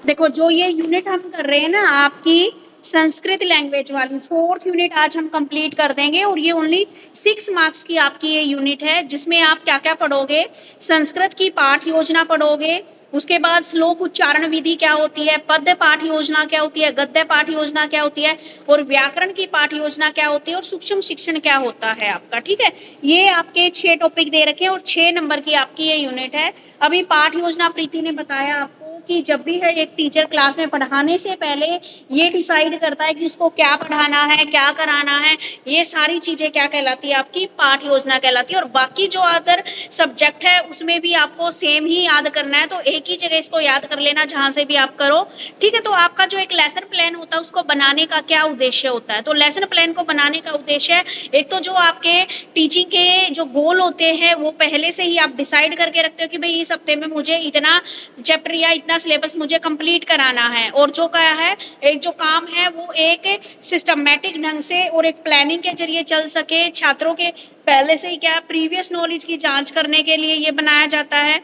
देखो जो ये यूनिट हम कर रहे हैं ना आपकी संस्कृत लैंग्वेज वाली, 4th यूनिट आज हम कंप्लीट कर देंगे और ये ओनली 6 मार्क्स की आपकी ये यूनिट है, जिसमें आप क्या क्या पढ़ोगे। संस्कृत की पाठ योजना पढ़ोगे, उसके बाद श्लोक उच्चारण विधि क्या होती है, पद्य पाठ योजना क्या होती है, गद्य पाठ योजना क्या होती है, और व्याकरण की पाठ योजना क्या होती है, और सूक्ष्म शिक्षण क्या होता है आपका। ठीक है, ये आपके 6 टॉपिक दे रखे हैं और 6 नंबर की आपकी ये यूनिट है। अभी पाठ योजना प्रीति ने बताया आपको कि जब भी है एक टीचर क्लास में पढ़ाने से पहले ये डिसाइड करता है कि उसको क्या पढ़ाना है, क्या कराना है, ये सारी चीजें क्या कहलाती है, आपकी पाठ योजना कहलाती है। और बाकी जो अदर सब्जेक्ट है उसमें भी आपको सेम ही याद करना है, तो एक ही जगह इसको याद कर लेना जहां से भी आप करो। ठीक है, तो आपका जो एक लेसन प्लान होता है उसको बनाने का क्या उद्देश्य होता है, तो लेसन प्लान को बनाने का उद्देश्य है एक तो जो आपके टीचिंग के जो गोल होते हैं वो पहले से ही आप डिसाइड करके रखते हो कि भाई इस हफ्ते में मुझे इतना चैप्टर या इतना सिलेबस मुझे कंप्लीट कराना है, और जो क्या है एक जो काम है वो एक सिस्टमैटिक ढंग से और एक प्लानिंग के जरिए चल सके। छात्रों के पहले से ही क्या प्रीवियस नॉलेज की जांच करने के लिए ये बनाया जाता है।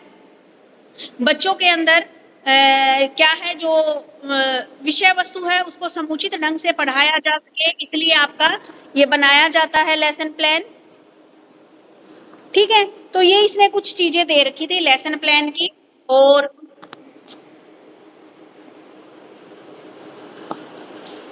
बच्चों के अंदर क्या है जो विषय वस्तु है उसको समुचित ढंग से पढ़ाया जा सके, इसलिए आपका ये बनाया जाता है लेसन प्लान। ठीक है, तो ये इसने कुछ चीजें दे रखी थी लेसन प्लान की। और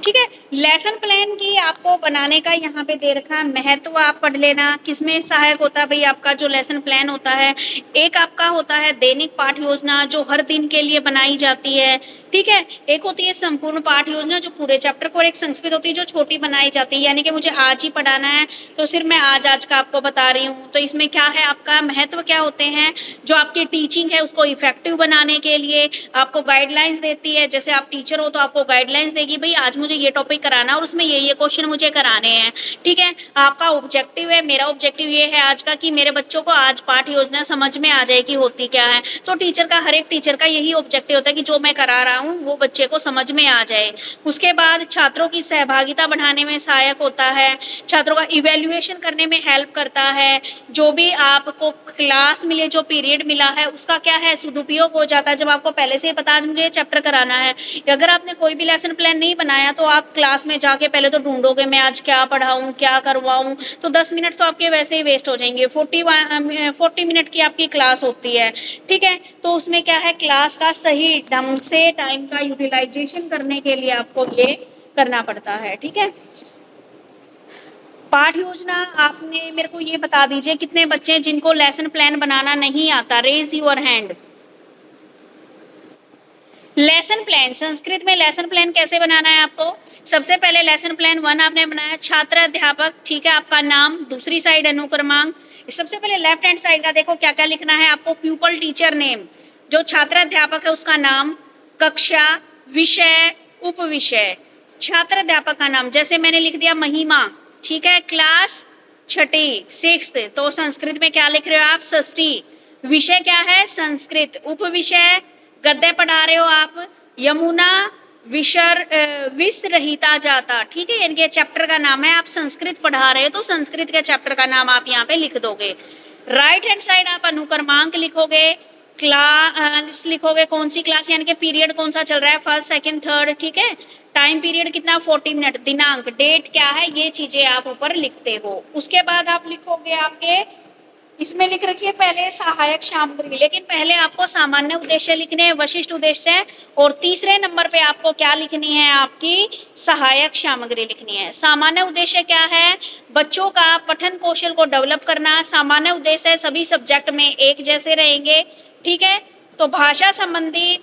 ठीक है, लेसन प्लान की आपको बनाने का यहाँ पे दे रखा है महत्व, आप पढ़ लेना किसमें सहायक होता है भाई आपका जो लेसन प्लान होता है। एक आपका होता है दैनिक पाठ योजना जो हर दिन के लिए बनाई जाती है। ठीक है, एक होती है संपूर्ण पाठ योजना जो पूरे चैप्टर को, और एक संस्कृत होती है जो छोटी बनाई जाती है, यानी कि मुझे आज ही पढ़ाना है तो सिर्फ मैं आज आज का आपको बता रही हूँ। तो इसमें क्या है आपका महत्व क्या होते हैं, जो आपकी टीचिंग है उसको इफेक्टिव बनाने के लिए आपको गाइडलाइंस देती है। जैसे आप टीचर हो तो आपको गाइडलाइंस देगी भाई आज मुझे ये टॉपिक कराना और उसमें ये क्वेश्चन मुझे कराने हैं। ठीक है, आपका ऑब्जेक्टिव है, मेरा ऑब्जेक्टिव ये है आज का कि मेरे बच्चों को आज पाठ योजना समझ में आ जाए कि होती क्या है। तो टीचर का, हर एक टीचर का यही ऑब्जेक्टिव होता है कि जो मैं करा रहा हूँ वो बच्चे को समझ में आ जाए। उसके बाद छात्रों की सहभागिता बढ़ाने में सहायक होता है, छात्रों का इवेल्युएशन करने में हेल्प करता है। जो भी आपको क्लास मिले, जो पीरियड मिला है उसका क्या है सदुपयोग हो जाता है, जब आपको पहले से ही पता आज मुझे ये चैप्टर कराना है। अगर आपने कोई भी लेसन प्लान नहीं बनाया तो आप क्लास में जाके पहले तो ढूंढोगे मैं आज क्या पढ़ाऊं क्या करवाऊं, तो 10 मिनट तो आपके वैसे ही वेस्ट हो जाएंगे। 40 मिनट की आपकी क्लास होती है। ठीक है, तो उसमें क्या है क्लास का सही ढंग से टाइम का यूटिलाइजेशन करने के लिए आपको ये करना पड़ता है। ठीक है, पाठ योजना आपने मेरे को ये बता दीजिए कितने बच्चे हैं जिनको लेसन प्लान बनाना नहीं आता, raise your hand. Lesson plan, Sanskrit में लेसन प्लान कैसे बनाना है आपको। सबसे पहले लेसन प्लान 1 आपने बनाया, छात्र अध्यापक, ठीक है, आपका नाम, दूसरी साइड अनुक्रमांक। सबसे पहले लेफ्ट हैंड साइड का देखो क्या क्या लिखना है आपको, प्यूपल टीचर नेम, जो छात्र अध्यापक है उसका नाम, कक्षा, विषय, उप विषय, छात्र अध्यापक का नाम, जैसे मैंने लिख दिया महिमा। ठीक है, क्लास छठी 6th, तो संस्कृत में क्या लिख रहे हो आप, षष्ठी। विषय क्या है, संस्कृत। उप विषय गद्य पढ़ा रहे हो आप, यमुना विसरहिता जाता। ठीक है, यानी चैप्टर का नाम है, आप संस्कृत पढ़ा रहे हो तो संस्कृत के चैप्टर का नाम आप यहाँ पे लिख दोगे। राइट हैंड साइड आप अनुक्रमांक लिखोगे, क्लास लिखोगे, कौन सी क्लास यानी कि पीरियड कौन सा चल रहा है, फर्स्ट सेकंड थर्ड। ठीक है, टाइम पीरियड कितना 40 मिनट, दिनांक डेट क्या है, ये चीजें आप ऊपर लिखते हो। उसके बाद आप लिखोगे आपके, इसमें लिख रखी है पहले सहायक सामग्री, लेकिन पहले आपको सामान्य उद्देश्य लिखने हैं, विशिष्ट उद्देश्य है, और तीसरे नंबर पे आपको क्या लिखनी है, आपकी सहायक सामग्री लिखनी है। सामान्य उद्देश्य क्या है, बच्चों का पठन कौशल को डेवलप करना। सामान्य उद्देश्य है सभी सब्जेक्ट में एक जैसे रहेंगे। ठीक है, तो भाषा संबंधी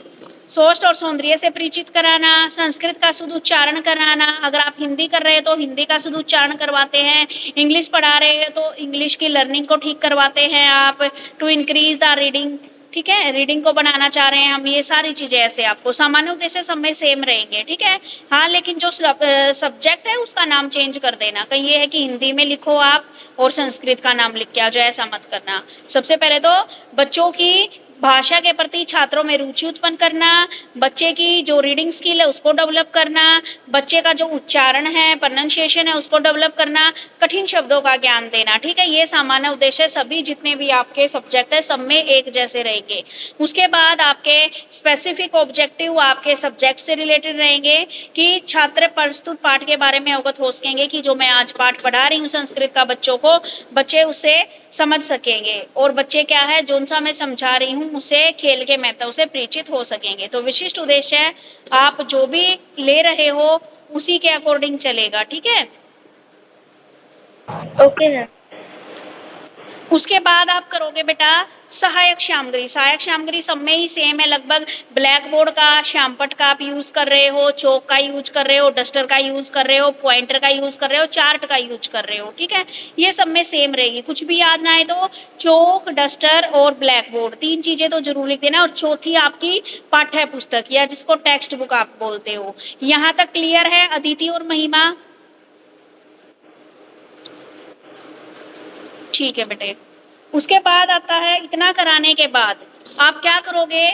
सोच और सौंदर्य से परिचित कराना, संस्कृत का शुद्ध उच्चारण कराना, अगर आप हिंदी कर रहे हैं तो हिंदी का शुद्ध उच्चारण करवाते हैं, इंग्लिश पढ़ा रहे हैं तो इंग्लिश की लर्निंग को ठीक करवाते हैं आप, टू इंक्रीज द रीडिंग। ठीक है, रीडिंग को बनाना चाह रहे हैं हम, ये सारी चीजें ऐसे आपको सामान्य उद्देश्य सब में सेम रहेंगे। ठीक है, हाँ, लेकिन जो सब्जेक्ट है उसका नाम चेंज कर देना, कहीं ये है कि हिंदी में लिखो आप और संस्कृत का नाम लिख के आ जाए, ऐसा मत करना। सबसे पहले तो बच्चों की भाषा के प्रति छात्रों में रुचि उत्पन्न करना, बच्चे की जो रीडिंग स्किल है उसको डेवलप करना, बच्चे का जो उच्चारण है, प्रोनाउंसिएशन है उसको डेवलप करना, कठिन शब्दों का ज्ञान देना। ठीक है, ये सामान्य उद्देश्य सभी जितने भी आपके सब्जेक्ट है सब में एक जैसे रहेंगे। उसके बाद आपके स्पेसिफिक ऑब्जेक्टिव आपके सब्जेक्ट से रिलेटेड रहेंगे कि छात्र प्रस्तुत पाठ के बारे में अवगत हो सकेंगे कि जो मैं आज पाठ पढ़ा रही हूँ संस्कृत का बच्चों को, बच्चे उसे समझ सकेंगे और बच्चे क्या है जो सा मैं समझा रही हूँ उसे खेल के महत्व से परिचित हो सकेंगे। तो विशिष्ट उद्देश्य है आप जो भी ले रहे हो उसी के अकॉर्डिंग चलेगा। ठीक है, ओके मैम। उसके बाद आप करोगे बेटा सहायक सामग्री। सहायक सामग्री सब में ही सेम है लगभग। ब्लैक बोर्ड का, श्यामपट का आप यूज कर रहे हो, चौक का यूज कर रहे हो, डस्टर का यूज कर रहे हो, पॉइंटर का यूज कर रहे हो, चार्ट का यूज कर रहे हो। ठीक है, ये सब में सेम रहेगी। कुछ भी याद ना आए तो चौक, डस्टर और ब्लैक बोर्ड तीन चीजें तो जरूर लिख देना। और चौथी आपकी पाठ्य पुस्तक या जिसको टेक्स्ट बुक आप बोलते हो। यहाँ तक क्लियर है अदिति और महिमा? ठीक है बेटे, उसके बाद आता है इतना कराने के बाद आप क्या करोगे।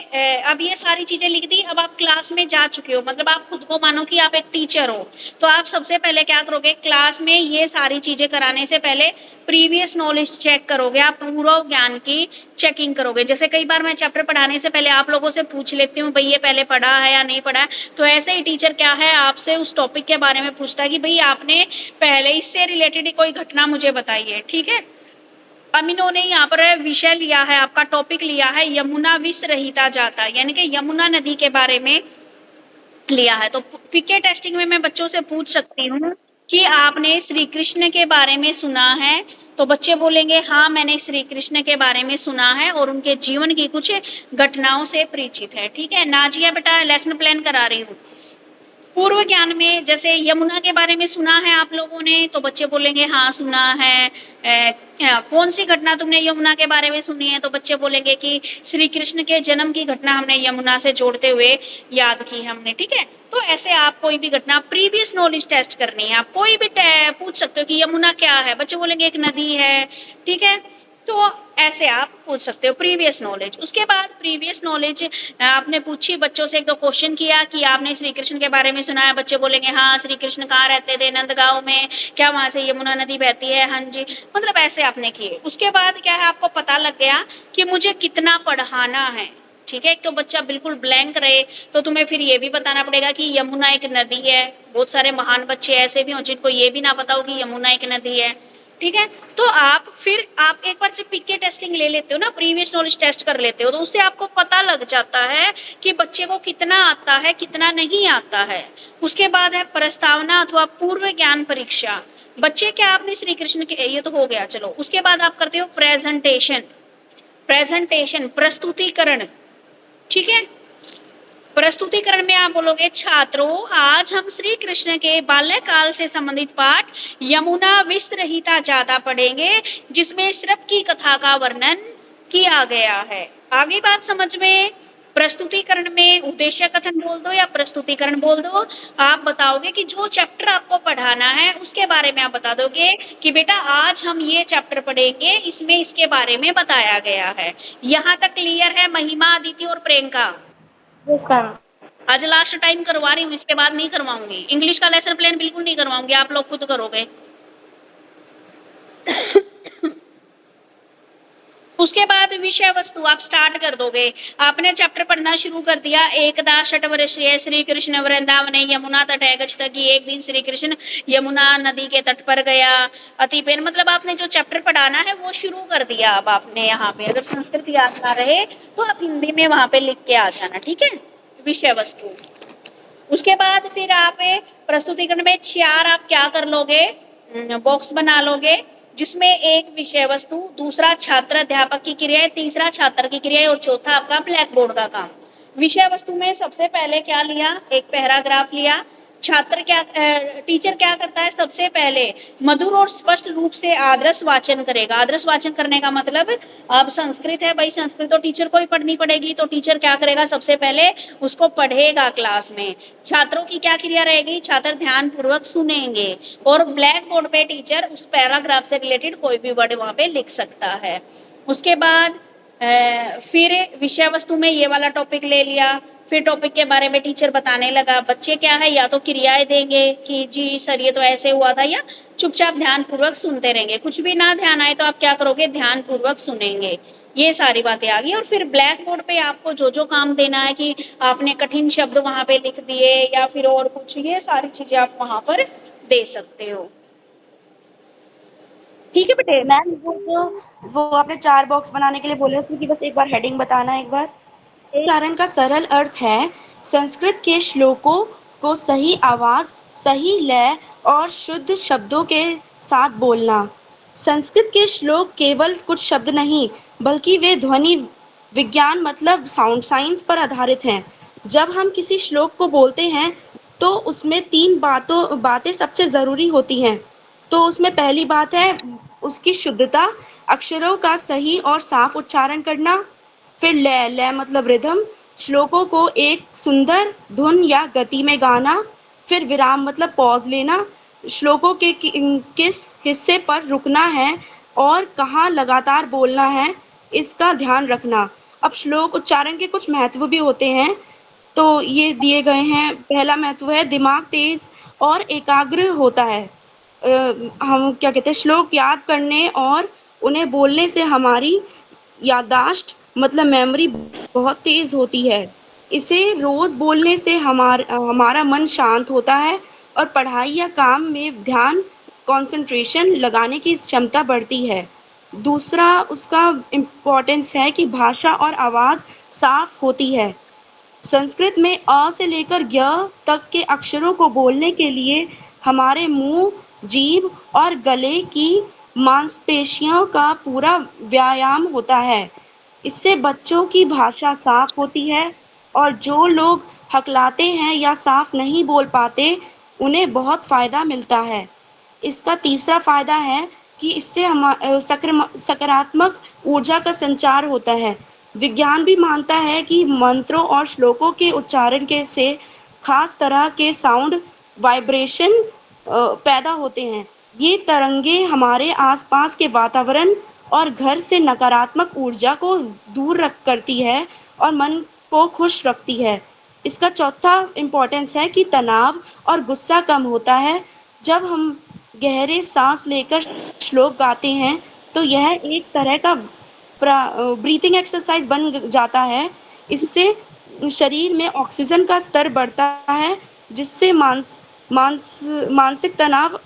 अब ये सारी चीजें लिख दी। अब आप क्लास में जा चुके हो, मतलब आप खुद को मानो कि आप एक टीचर हो। तो आप सबसे पहले क्या करोगे, क्लास में ये सारी चीजें कराने से पहले प्रीवियस नॉलेज चेक करोगे। आप पूर्व ज्ञान की चेकिंग करोगे। जैसे कई बार मैं चैप्टर पढ़ाने से पहले आप लोगों से पूछ लेती हूँ भाई ये पहले पढ़ा है या नहीं पढ़ा है। तो ऐसे ही टीचर क्या है आपसे उस टॉपिक के बारे में पूछता है कि भाई आपने पहले इससे रिलेटेड कोई घटना मुझे बताइए। ठीक है, अब इन्होंने यहाँ पर विषय लिया है, आपका टॉपिक लिया है यमुना विष रहिता जाता, यानी कि यमुना नदी के बारे में लिया है। तो पीके टेस्टिंग में मैं बच्चों से पूछ सकती हूँ कि आपने श्री कृष्ण के बारे में सुना है? तो बच्चे बोलेंगे हाँ मैंने श्री कृष्ण के बारे में सुना है और उनके जीवन की कुछ घटनाओं से परिचित है। ठीक है, नाजिया बेटा लेसन प्लान करा रही हूँ। पूर्व ज्ञान में जैसे यमुना के बारे में सुना है आप लोगों ने, तो बच्चे बोलेंगे हाँ सुना है। कौन सी घटना तुमने यमुना के बारे में सुनी है? तो बच्चे बोलेंगे कि श्री कृष्ण के जन्म की घटना हमने यमुना से जोड़ते हुए याद की हमने। ठीक है, तो ऐसे आप कोई भी घटना प्रीवियस नॉलेज टेस्ट करनी है। आप कोई भी पूछ सकते हो कि यमुना क्या है, बच्चे बोलेंगे एक नदी है। ठीक है, तो ऐसे आप पूछ सकते हो प्रीवियस नॉलेज। उसके बाद प्रीवियस नॉलेज आपने पूछी, बच्चों से एक दो क्वेश्चन किया कि आपने श्री कृष्ण के बारे में सुना है? बच्चे बोलेंगे हाँ श्री कृष्ण कहाँ रहते थे? नंदगांव में। क्या वहां से यमुना नदी बहती है? हाँ जी। मतलब ऐसे आपने किए। उसके बाद क्या है आपको पता लग गया कि मुझे कितना पढ़ाना है। ठीक है, एक तो बच्चा बिल्कुल ब्लैंक रहे तो तुम्हें फिर ये भी बताना पड़ेगा कि यमुना एक नदी है। बहुत सारे महान बच्चे ऐसे भी हों जिनको ये भी ना पता हो कि यमुना एक नदी है। ठीक है, तो आप एक बार जब पीके टेस्टिंग ले लेते हो ना, प्रीवियस नॉलेज टेस्ट कर लेते हो, तो उससे आपको पता लग जाता है कि बच्चे को कितना आता है कितना नहीं आता है। उसके बाद है प्रस्तावना अथवा पूर्व ज्ञान परीक्षा। बच्चे क्या आपने श्री कृष्ण के, ये तो हो गया चलो। उसके बाद आप करते हो प्रेजेंटेशन। प्रस्तुतिकरण। ठीक है, प्रस्तुतिकरण में आप बोलोगे छात्रों आज हम श्री कृष्ण के बाल्यकाल से संबंधित पाठ यमुना विष रहिता जाता पढ़ेंगे, जिसमें श्रप की कथा का वर्णन किया गया है। आगे बात समझ में? प्रस्तुतिकरण में उद्देश्य कथन बोल दो या प्रस्तुतिकरण बोल दो। आप बताओगे कि जो चैप्टर आपको पढ़ाना है उसके बारे में आप बता दोगे कि बेटा आज हम ये चैप्टर पढ़ेंगे, इसमें इसके बारे में बताया गया है। यहाँ तक क्लियर है महिमा, अदिति और प्रियंका? आज लास्ट टाइम करवा रही हूँ, इसके बाद नहीं करवाऊंगी। इंग्लिश का लेसन प्लान बिल्कुल नहीं करवाऊंगी, आप लोग खुद करोगे। उसके बाद विषय वस्तु आप स्टार्ट कर दोगे। आपने चैप्टर पढ़ना शुरू कर दिया। एकदा षट्वर्षीय श्री कृष्ण वृंदावन यमुना तट गच्छत की, एक दिन श्री कृष्ण यमुना नदी के तट पर गया। अतिपेन, मतलब आपने जो चैप्टर पढ़ाना है वो शुरू कर दिया। अब आपने यहाँ पे अगर संस्कृत याद ना रहे तो आप हिंदी में वहां पे लिख के आ जाना। ठीक है, विषय वस्तु। उसके बाद फिर आप प्रस्तुतिकरण में 4 आप क्या कर लोगे, बॉक्स बना लोगे, जिसमें एक विषय वस्तु, दूसरा छात्र अध्यापक की क्रिया, तीसरा छात्र की क्रिया और चौथा आपका ब्लैक बोर्ड का काम। विषय वस्तु में सबसे पहले क्या लिया, एक पैराग्राफ लिया। छात्र क्या टीचर क्या करता है, सबसे पहले मधुर और स्पष्ट रूप से आदर्श वाचन करेगा। आदर्श वाचन करने का मतलब, अब संस्कृत है भाई, संस्कृत तो टीचर को ही पढ़नी पड़ेगी, तो टीचर क्या करेगा, सबसे पहले उसको पढ़ेगा क्लास में। छात्रों की क्या क्रिया रहेगी, छात्र ध्यान पूर्वक सुनेंगे और ब्लैक बोर्ड पे टीचर उस पैराग्राफ से रिलेटेड कोई भी वर्ड वहां पे लिख सकता है। उसके बाद फिर विषय वस्तु में ये वाला टॉपिक ले लिया, फिर टॉपिक के बारे में टीचर बताने लगा। बच्चे क्या है, या तो क्रियाएं देंगे कि जी सर ये तो ऐसे हुआ था, या चुपचाप ध्यान पूर्वक सुनते रहेंगे। कुछ भी ना ध्यान आए तो आप क्या करोगे, ध्यान पूर्वक सुनेंगे। ये सारी बातें आ गई। और फिर ब्लैक बोर्ड पे आपको जो जो काम देना है कि आपने कठिन शब्द वहां पे लिख दिए या फिर और कुछ, ये सारी चीजें आप वहां पर दे सकते हो। ठीक है बेटे। मैम वो आपने 4 बॉक्स बनाने के लिए बोले थे कि बस एक बार हेडिंग बताना एक बार। उच्चारण का सरल अर्थ है संस्कृत के श्लोकों को सही आवाज, सही लय और शुद्ध शब्दों के साथ बोलना। संस्कृत के श्लोक केवल कुछ शब्द नहीं, बल्कि वे ध्वनि विज्ञान मतलब साउंड साइंस पर आधारित हैं। जब हम किसी श्लोक को बोलते हैं, तो उसमें 3 बातें सबसे ज़रूरी होती हैं। तो उसमें पहली बात है उसकी शुद्धता, अक्षरों का सही और साफ उच्चारण करना। फिर लय, लय मतलब रिदम, श्लोकों को एक सुंदर धुन या गति में गाना। फिर विराम मतलब पॉज लेना, श्लोकों के किस हिस्से पर रुकना है और कहाँ लगातार बोलना है, इसका ध्यान रखना। अब श्लोक उच्चारण के कुछ महत्व भी होते हैं, तो ये दिए गए हैं। पहला महत्व है दिमाग तेज और एकाग्र होता है। हम क्या कहते हैं, श्लोक याद करने और उन्हें बोलने से हमारी याददाश्त मतलब मेमोरी बहुत तेज होती है। इसे रोज बोलने से हमारा मन शांत होता है और पढ़ाई या काम में ध्यान कंसंट्रेशन लगाने की क्षमता बढ़ती है। दूसरा उसका इम्पोर्टेंस है कि भाषा और आवाज़ साफ होती है। संस्कृत में अ से लेकर ज्ञ तक के अक्षरों को बोलने के लिए हमारे मुंह, जीभ और गले की मांसपेशियों का पूरा व्यायाम होता है। इससे बच्चों की भाषा साफ होती है और जो लोग हकलाते हैं या साफ नहीं बोल पाते, उन्हें बहुत फ़ायदा मिलता है। इसका तीसरा फ़ायदा है कि इससे सकारात्मक ऊर्जा का संचार होता है। विज्ञान भी मानता है कि मंत्रों और श्लोकों के उच्चारण के से खास तरह के साउंड वाइब्रेशन पैदा होते हैं। ये तरंगे हमारे आसपास के वातावरण और घर से नकारात्मक ऊर्जा को दूर रख करती है और मन को खुश रखती है। इसका चौथा इम्पोर्टेंस है कि तनाव और गुस्सा कम होता है। जब हम गहरे सांस लेकर श्लोक गाते हैं, तो यह एक तरह का ब्रीथिंग एक्सरसाइज बन जाता है। इससे शरीर में ऑक्सीजन का स्तर बढ़ता है, जिससे मानसिक तनाव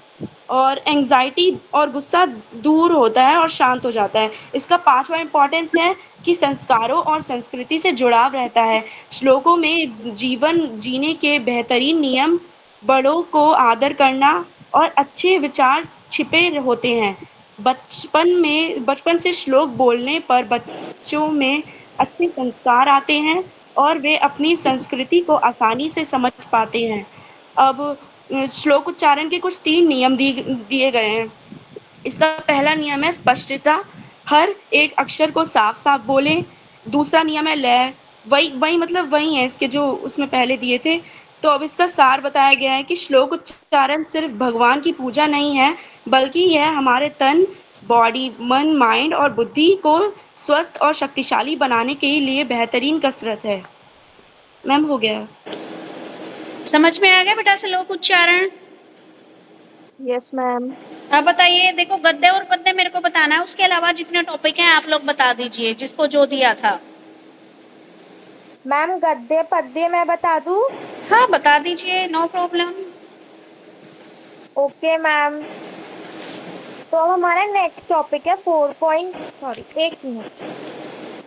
और एंग्जाइटी और गुस्सा दूर होता है और शांत हो जाता है। इसका पांचवा इम्पोर्टेंस है कि संस्कारों और संस्कृति से जुड़ाव रहता है। श्लोकों में जीवन जीने के बेहतरीन नियम, बड़ों को आदर करना और अच्छे विचार छिपे होते हैं। बचपन से श्लोक बोलने पर बच्चों में अच्छे संस्कार आते हैं और वे अपनी संस्कृति को आसानी से समझ पाते हैं। अब श्लोक उच्चारण के कुछ 3 नियम दिए गए हैं। इसका पहला नियम है स्पष्टता, हर एक अक्षर को साफ-साफ बोलें। दूसरा नियम है लय, वही वही मतलब वही है इसके जो उसमें पहले दिए थे। तो अब इसका सार बताया गया है कि श्लोक उच्चारण सिर्फ भगवान की पूजा नहीं है, बल्कि यह हमारे तन, बॉडी, मन, माइंड और बुद्धि को स्वस्थ और शक्तिशाली बनाने के लिए बेहतरीन कसरत है। मैम हो गया। समझ में आ गया बेटा श्लोक उच्चारण? Yes ma'am. अब बताइए, देखो गद्य और पद्य मेरे को बताना है, उसके अलावा जितने टॉपिक हैं आप लोग बता दीजिए जिसको जो दिया था। मैम गद्य पद्य मैं बता दूं? हाँ बता दीजिए, नो प्रॉब्लम। Okay ma'am. तो अब हमारा नेक्स्ट टॉपिक है 1 मिनट।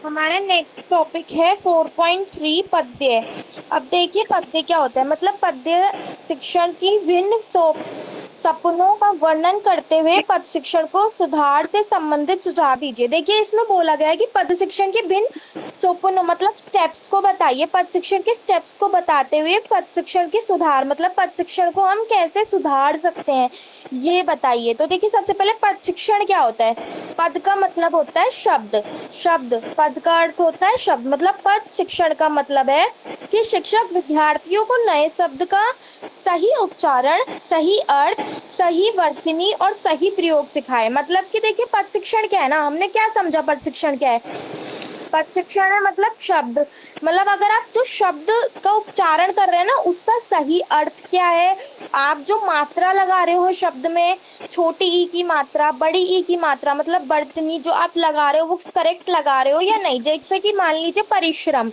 हमारा नेक्स्ट टॉपिक है 4.3 पद्य। अब देखिए पद्य क्या होता है, मतलब पद्य शिक्षण की भिन्न सपनों का वर्णन करते हुए पद शिक्षण को सुधार से संबंधित सुझाव दीजिए। देखिए इसमें बोला गया है कि पद शिक्षण के भिन्न सपनों मतलब स्टेप्स को बताइए। पद शिक्षण के स्टेप्स को बताते हुए पद शिक्षण के सुधार मतलब पद शिक्षण को हम कैसे सुधार सकते हैं, ये बताइए। तो देखिए सबसे पहले पद शिक्षण क्या होता है। पद का मतलब होता है शब्द, पद का अर्थ होता है शब्द, मतलब पद शिक्षण का मतलब है कि शिक्षक विद्यार्थियों को नए शब्द का सही उच्चारण, सही अर्थ, सही वर्तनी और सही प्रयोग सिखाए। मतलब कि देखिए पद शिक्षण क्या है ना, हमने क्या समझा पद शिक्षण क्या है। पद शिक्षण है मतलब शब्द, मतलब अगर आप जो शब्द का उच्चारण कर रहे हैं ना उसका सही अर्थ क्या है, आप जो मात्रा लगा रहे हो शब्द में, छोटी ई की मात्रा, बड़ी ई की मात्रा, मतलब बर्तनी जो आप लगा रहे हो वो करेक्ट लगा रहे हो या नहीं। जैसे कि मान लीजिए परिश्रम,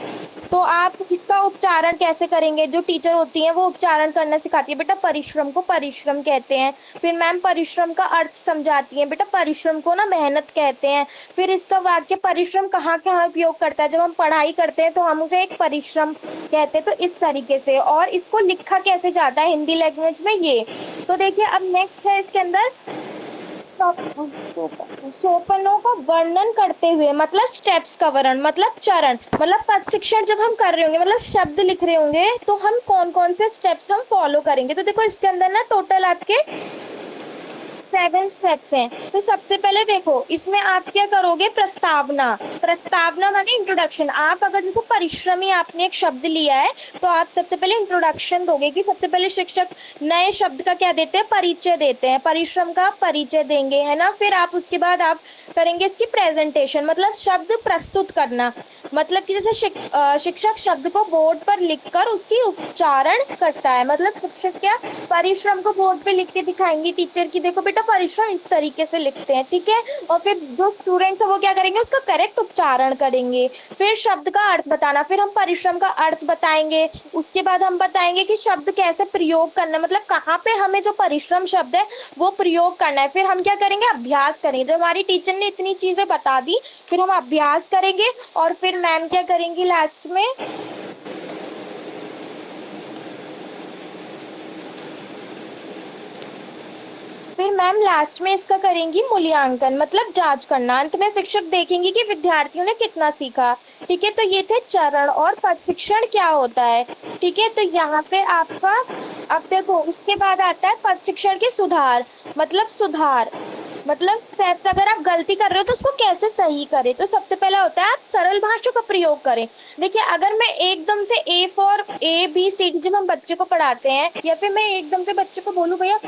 तो आप इसका उच्चारण कैसे करेंगे, जो टीचर होती है वो उच्चारण करना सिखाती है, बेटा परिश्रम को परिश्रम कहते हैं। फिर मैम परिश्रम का अर्थ समझाती है, बेटा परिश्रम को ना मेहनत कहते हैं। फिर इसका वाक्य परिश्रम कहाँ कहाँ उपयोग करता है, जब हम पढ़ाई करते हैं तो हम उसे एक परिश्रम कहते हैं। तो इस तरीके से, और इसको लिखा कैसे जाता है हिंदी लैंग्वेज में ये। तो देखिए अब नेक्स्ट है इसके अंदर सोपानों का वर्णन करते हुए, मतलब स्टेप्स का वर्णन, मतलब चरण, मतलब पद शिक्षण जब हम कर रहे होंगे मतलब शब्द लिख रहे होंगे तो हम कौन कौन से स्टेप्स हम फॉलो करेंगे। तो देखो इसके अंदर ना टोटल आपके 7 स्टेप्स हैं। तो सबसे पहले देखो इसमें आप क्या करोगे, प्रस्तावना, प्रस्तावना माने इंट्रोडक्शन। आप अगर जैसे परिश्रमी आपने एक शब्द लिया है तो आप सबसे पहले इंट्रोडक्शन दोगे, कि सबसे पहले शिक्षक नए शब्द का क्या देते हैं, परिचय देते हैं, परिश्रम का परिचय देंगे, है ना। फिर आप उसके बाद आप करेंगे इसकी प्रेजेंटेशन, मतलब शब्द प्रस्तुत करना, मतलब कि जैसे शिक्षक शब्द को बोर्ड पर लिखकर उसकी उच्चारण करता है, मतलब शिक्षक क्या परिश्रम को बोर्ड पे लिख के दिखाएंगे टीचर की, देखो बेटा परिश्रम इस तरीके से लिखते हैं, ठीक है। और फिर जो स्टूडेंट्स है वो क्या करेंगे, उसका करेक्ट उच्चारण करेंगे। फिर शब्द का अर्थ बताना, फिर हम परिश्रम का अर्थ बताएंगे। उसके बाद हम बताएंगे कि शब्द कैसे प्रयोग करना है, मतलब कहाँ पे हमें जो परिश्रम शब्द है वो प्रयोग करना है। फिर हम क्या करेंगे, अभ्यास करेंगे। जब हमारी टीचर ने इतनी चीजें बता दी फिर हम अभ्यास करेंगे, और फिर मैम क्या करेंगी लास्ट में, फिर मैम लास्ट में इसका करेंगी मूल्यांकन, मतलब जांच करना। अंत में शिक्षक देखेंगे कि विद्यार्थियों ने कितना सीखा, ठीक है। तो ये थे चरण, और पद शिक्षण क्या होता है, ठीक है। तो यहाँ पे आपका, अब देखो इसके बाद आता है पद शिक्षण के सुधार, मतलब सुधार, मतलब स्टेप्स, अगर आप गलती कर रहे हो तो उसको कैसे सही करें। तो सबसे पहला होता है आप सरल भाषा का प्रयोग करें। देखिए अगर मैं एकदम से A for A B C D जब हम बच्चे को पढ़ाते हैं, या फिर मैं एकदम से बच्चे को बोलूं भैया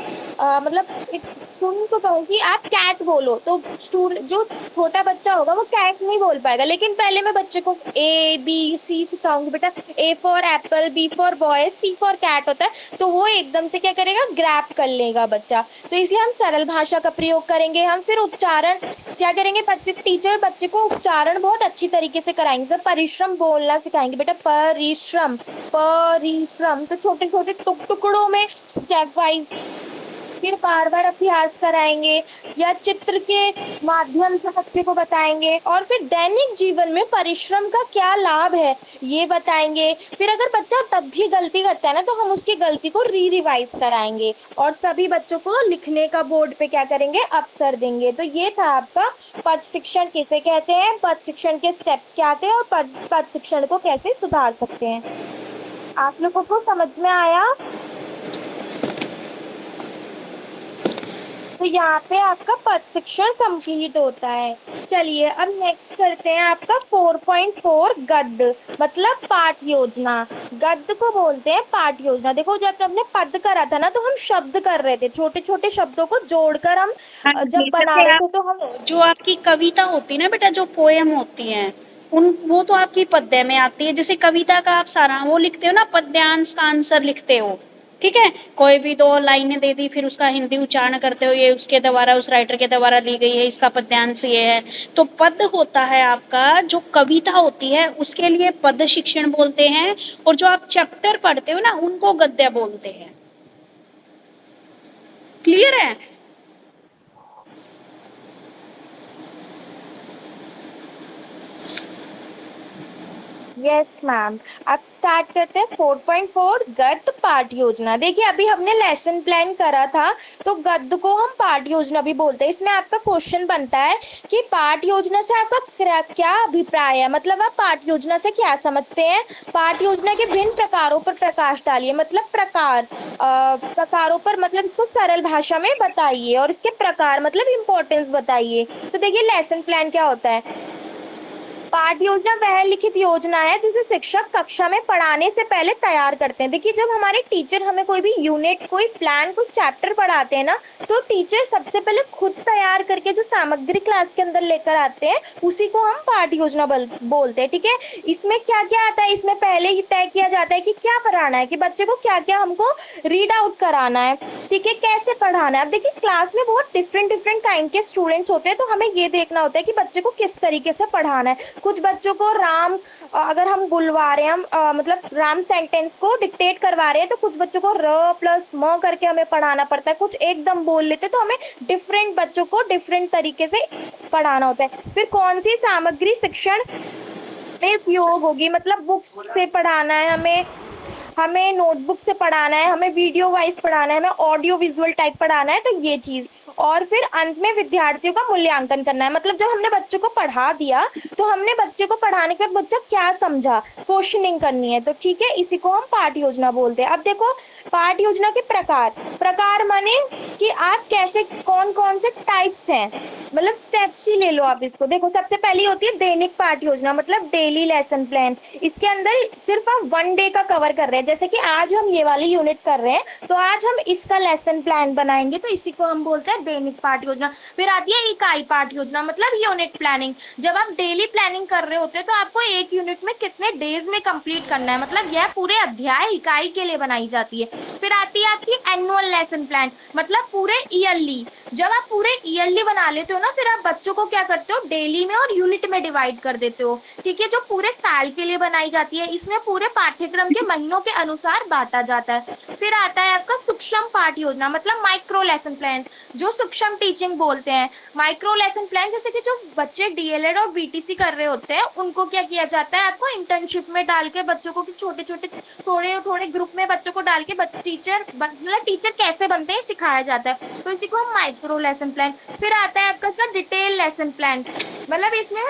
मतलब एक स्टूडेंट को कहूँ कि आप कैट बोलो, तो स्टूडेंट जो छोटा बच्चा होगा वो कैट नहीं बोल पाएगा। लेकिन पहले मैं बच्चे को ए बी सी सिखाऊंगी, बेटा A for apple, B for boy, C for cat होता है, तो वो एकदम से क्या करेगा, ग्रैप कर लेगा बच्चा। तो इसलिए हम सरल भाषा का प्रयोग करेंगे। हम फिर उच्चारण क्या करेंगे, बच्चे टीचर बच्चे को उच्चारण बहुत अच्छी तरीके से कराएंगे। जब परिश्रम बोलना सिखाएंगे, बेटा परिश्रम परिश्रम, तो छोटे छोटे टुकड़ों में स्टेप वाइज फिर बार बार अभ्यास कराएंगे, या चित्र के माध्यम से बच्चे को बताएंगे। और फिर दैनिक जीवन में परिश्रम का क्या लाभ है ये बताएंगे। फिर अगर बच्चा तब भी गलती करता है ना तो हम उसकी गलती को रिवाइज कराएंगे, और तभी बच्चों को लिखने का बोर्ड पे क्या करेंगे, अवसर देंगे। तो ये था आपका पद शिक्षण किसे कहते हैं, पद शिक्षण के स्टेप्स क्या आते हैं, और पद शिक्षण को कैसे सुधार सकते हैं। आप लोगों को समझ में आया। तो यहाँ पे आपका पद शिक्षण कंप्लीट होता है। चलिए अब नेक्स्ट करते हैं आपका 4.4 गद्य, मतलब पाठ योजना। गद्य को बोलते हैं पाठ योजना। देखो जब हमने पद करा था ना तो हम शब्द कर रहे थे, छोटे छोटे शब्दों को जोड़कर हम हाँ जब जी, बना जैसे रहे थे तो हम, आप जो आपकी कविता होती है ना बेटा, जो पोएम होती हैं उन वो तो आपकी पद्य में आती है। जैसे कविता का आप सारा वो लिखते हो ना, पद्यांश का आंसर लिखते हो, ठीक है। कोई भी दो लाइनें दे दी फिर उसका हिंदी उच्चारण करते हो, ये उसके द्वारा उस राइटर के द्वारा ली गई है, इसका पद्यांश ये है। तो पद होता है आपका, जो कविता होती है उसके लिए पद शिक्षण बोलते हैं, और जो आप चैप्टर पढ़ते हो ना उनको गद्य बोलते हैं। क्लियर है। Yes ma'am. अब स्टार्ट करते हैं 4.4 गद्य पाठ योजना। देखिए अभी हमने लेसन प्लान करा था, तो गद्य को हम पाठ योजना भी बोलते हैं। इसमें आपका क्वेश्चन बनता है कि पाठ योजना से आपका क्या अभिप्राय है, मतलब आप पाठ योजना से क्या समझते हैं। पाठ योजना के भिन्न प्रकारों पर प्रकाश डालिए, मतलब प्रकारों पर, मतलब इसको सरल भाषा में बताइए, और इसके प्रकार मतलब इम्पोर्टेंस बताइए। तो देखिए लेसन प्लान क्या होता है, पाठ योजना वह लिखित योजना है जिसे शिक्षक कक्षा में पढ़ाने से पहले तैयार करते हैं। देखिए, जब हमारे टीचर हमें कोई भी यूनिट, कोई प्लान, कोई चैप्टर पढ़ाते हैं ना, तो टीचर सबसे पहले खुद तैयार करके जो सामग्री क्लास के अंदर लेकर आते हैं उसी को हम पाठ योजना बोलते हैं। ठीक है, इसमें क्या क्या आता है, इसमें पहले ही तय किया जाता है कि क्या पढ़ाना है, कि बच्चे को क्या क्या हमको रीड आउट कराना है। ठीक है, कैसे पढ़ाना है। अब देखिए, क्लास में बहुत डिफरेंट डिफरेंट काइंड के स्टूडेंट्स होते हैं, तो हमें ये देखना होता है कि बच्चे को किस तरीके से पढ़ाना है। कुछ बच्चों को राम अगर हम बुलवा रहे हैं, हम मतलब राम सेंटेंस को डिक्टेट करवा रहे हैं, तो कुछ बच्चों को र प्लस म करके हमें पढ़ाना पड़ता है, कुछ एकदम बोल लेते हैं, तो हमें डिफरेंट बच्चों को डिफरेंट तरीके से पढ़ाना होता है। फिर कौन सी सामग्री शिक्षण में उपयोग होगी, मतलब बुक्स से पढ़ाना है हमें नोटबुक से पढ़ाना है, हमें वीडियो वाइज पढ़ाना है, हमें ऑडियो विजुअल टाइप पढ़ाना है, तो ये चीज। और फिर अंत में विद्यार्थियों का मूल्यांकन करना है, मतलब जब हमने बच्चों को पढ़ा दिया तो हमने बच्चे को पढ़ाने के बाद बच्चा क्या समझा, क्वेश्चनिंग करनी है। तो ठीक है, इसी को हम पाठ योजना बोलते हैं। अब देखो, पाठ योजना के प्रकार माने कि आप कैसे, कौन कौन से टाइप्स हैं, मतलब स्टेप्स ही ले लो आप इसको। देखो, सबसे पहली होती है दैनिक पाठ योजना, मतलब डेली लेसन प्लान। इसके अंदर सिर्फ हम 1 डे का कवर कर रहे हैं, जैसे कि आज हम ये वाली यूनिट कर रहे हैं तो आज हम इसका लेसन प्लान बनाएंगे, तो इसी को हम बोलते हैं दैनिक पाठ योजना। फिर आती है इकाई पाठ योजना, मतलब यूनिट प्लानिंग। जब आप डेली प्लानिंग कर रहे होते हैं तो आपको एक यूनिट में कितने डेज में कंप्लीट करना है, मतलब यह पूरे अध्याय इकाई के लिए बनाई जाती है। फिर आती है आपकी एनुअल लेसन प्लान, मतलब पूरे ईयरली। जब आप पूरे ईयरली बना लेते हो ना, फिर आप बच्चों को क्या करते हो, डेली में और यूनिट में डिवाइड कर देते हो। ठीक है, जो पूरे साल के लिए बनाई जाती है, इसमें पूरे पाठ्यक्रम के महीनों के अनुसार बांटा जाता है। फिर आता है आपका सूक्ष्म पाठ योजना, मतलब माइक्रो लेसन प्लान, जो सूक्ष्म टीचिंग बोलते हैं। माइक्रो लेसन प्लान, जैसे कि जो बच्चे डीएलएड और बीटीसी कर रहे होते हैं उनको क्या किया जाता है, आपको इंटर्नशिप में डाल के बच्चों को, छोटे छोटे थोड़े थोड़े ग्रुप में बच्चों को डाल के टीचर कैसे बनते हैं सिखाया जाता है, तो इसी को हम माइक्रो लेसन प्लान। फिर आता है आपका डिटेल लेसन प्लान, मतलब इसमें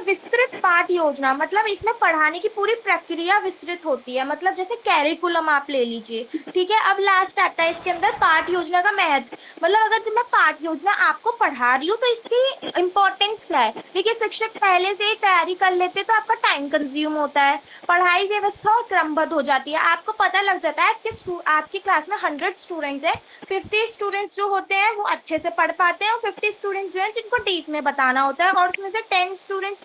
विस्तृत पाठ योजना, मतलब इसमें पढ़ाने की पूरी प्रक्रिया विस्तृत होती है, मतलब जैसे कैरिकुलम आप ले लीजिए। ठीक है, अब लास्ट आता है इसके अंदर पाठ योजना का महत्व, मतलब अगर जब मैं पाठ योजना आपको पढ़ा रही हूँ तो इसकी इंपॉर्टेंस क्या है। देखिए, शिक्षक पहले से ही तैयारी कर लेते तो आपका टाइम कंज्यूम होता है, पढ़ाई व्यवस्था और क्रमबद्ध हो जाती है, आपको पता लग जाता है कि आपकी क्लास में 100 स्टूडेंट है, 50 स्टूडेंट्स जो होते हैं वो अच्छे से पढ़ पाते हैं और 50 स्टूडेंट्स जो है जिनको डीप में बताना होता है, और उसमें से 10 स्टूडेंट्स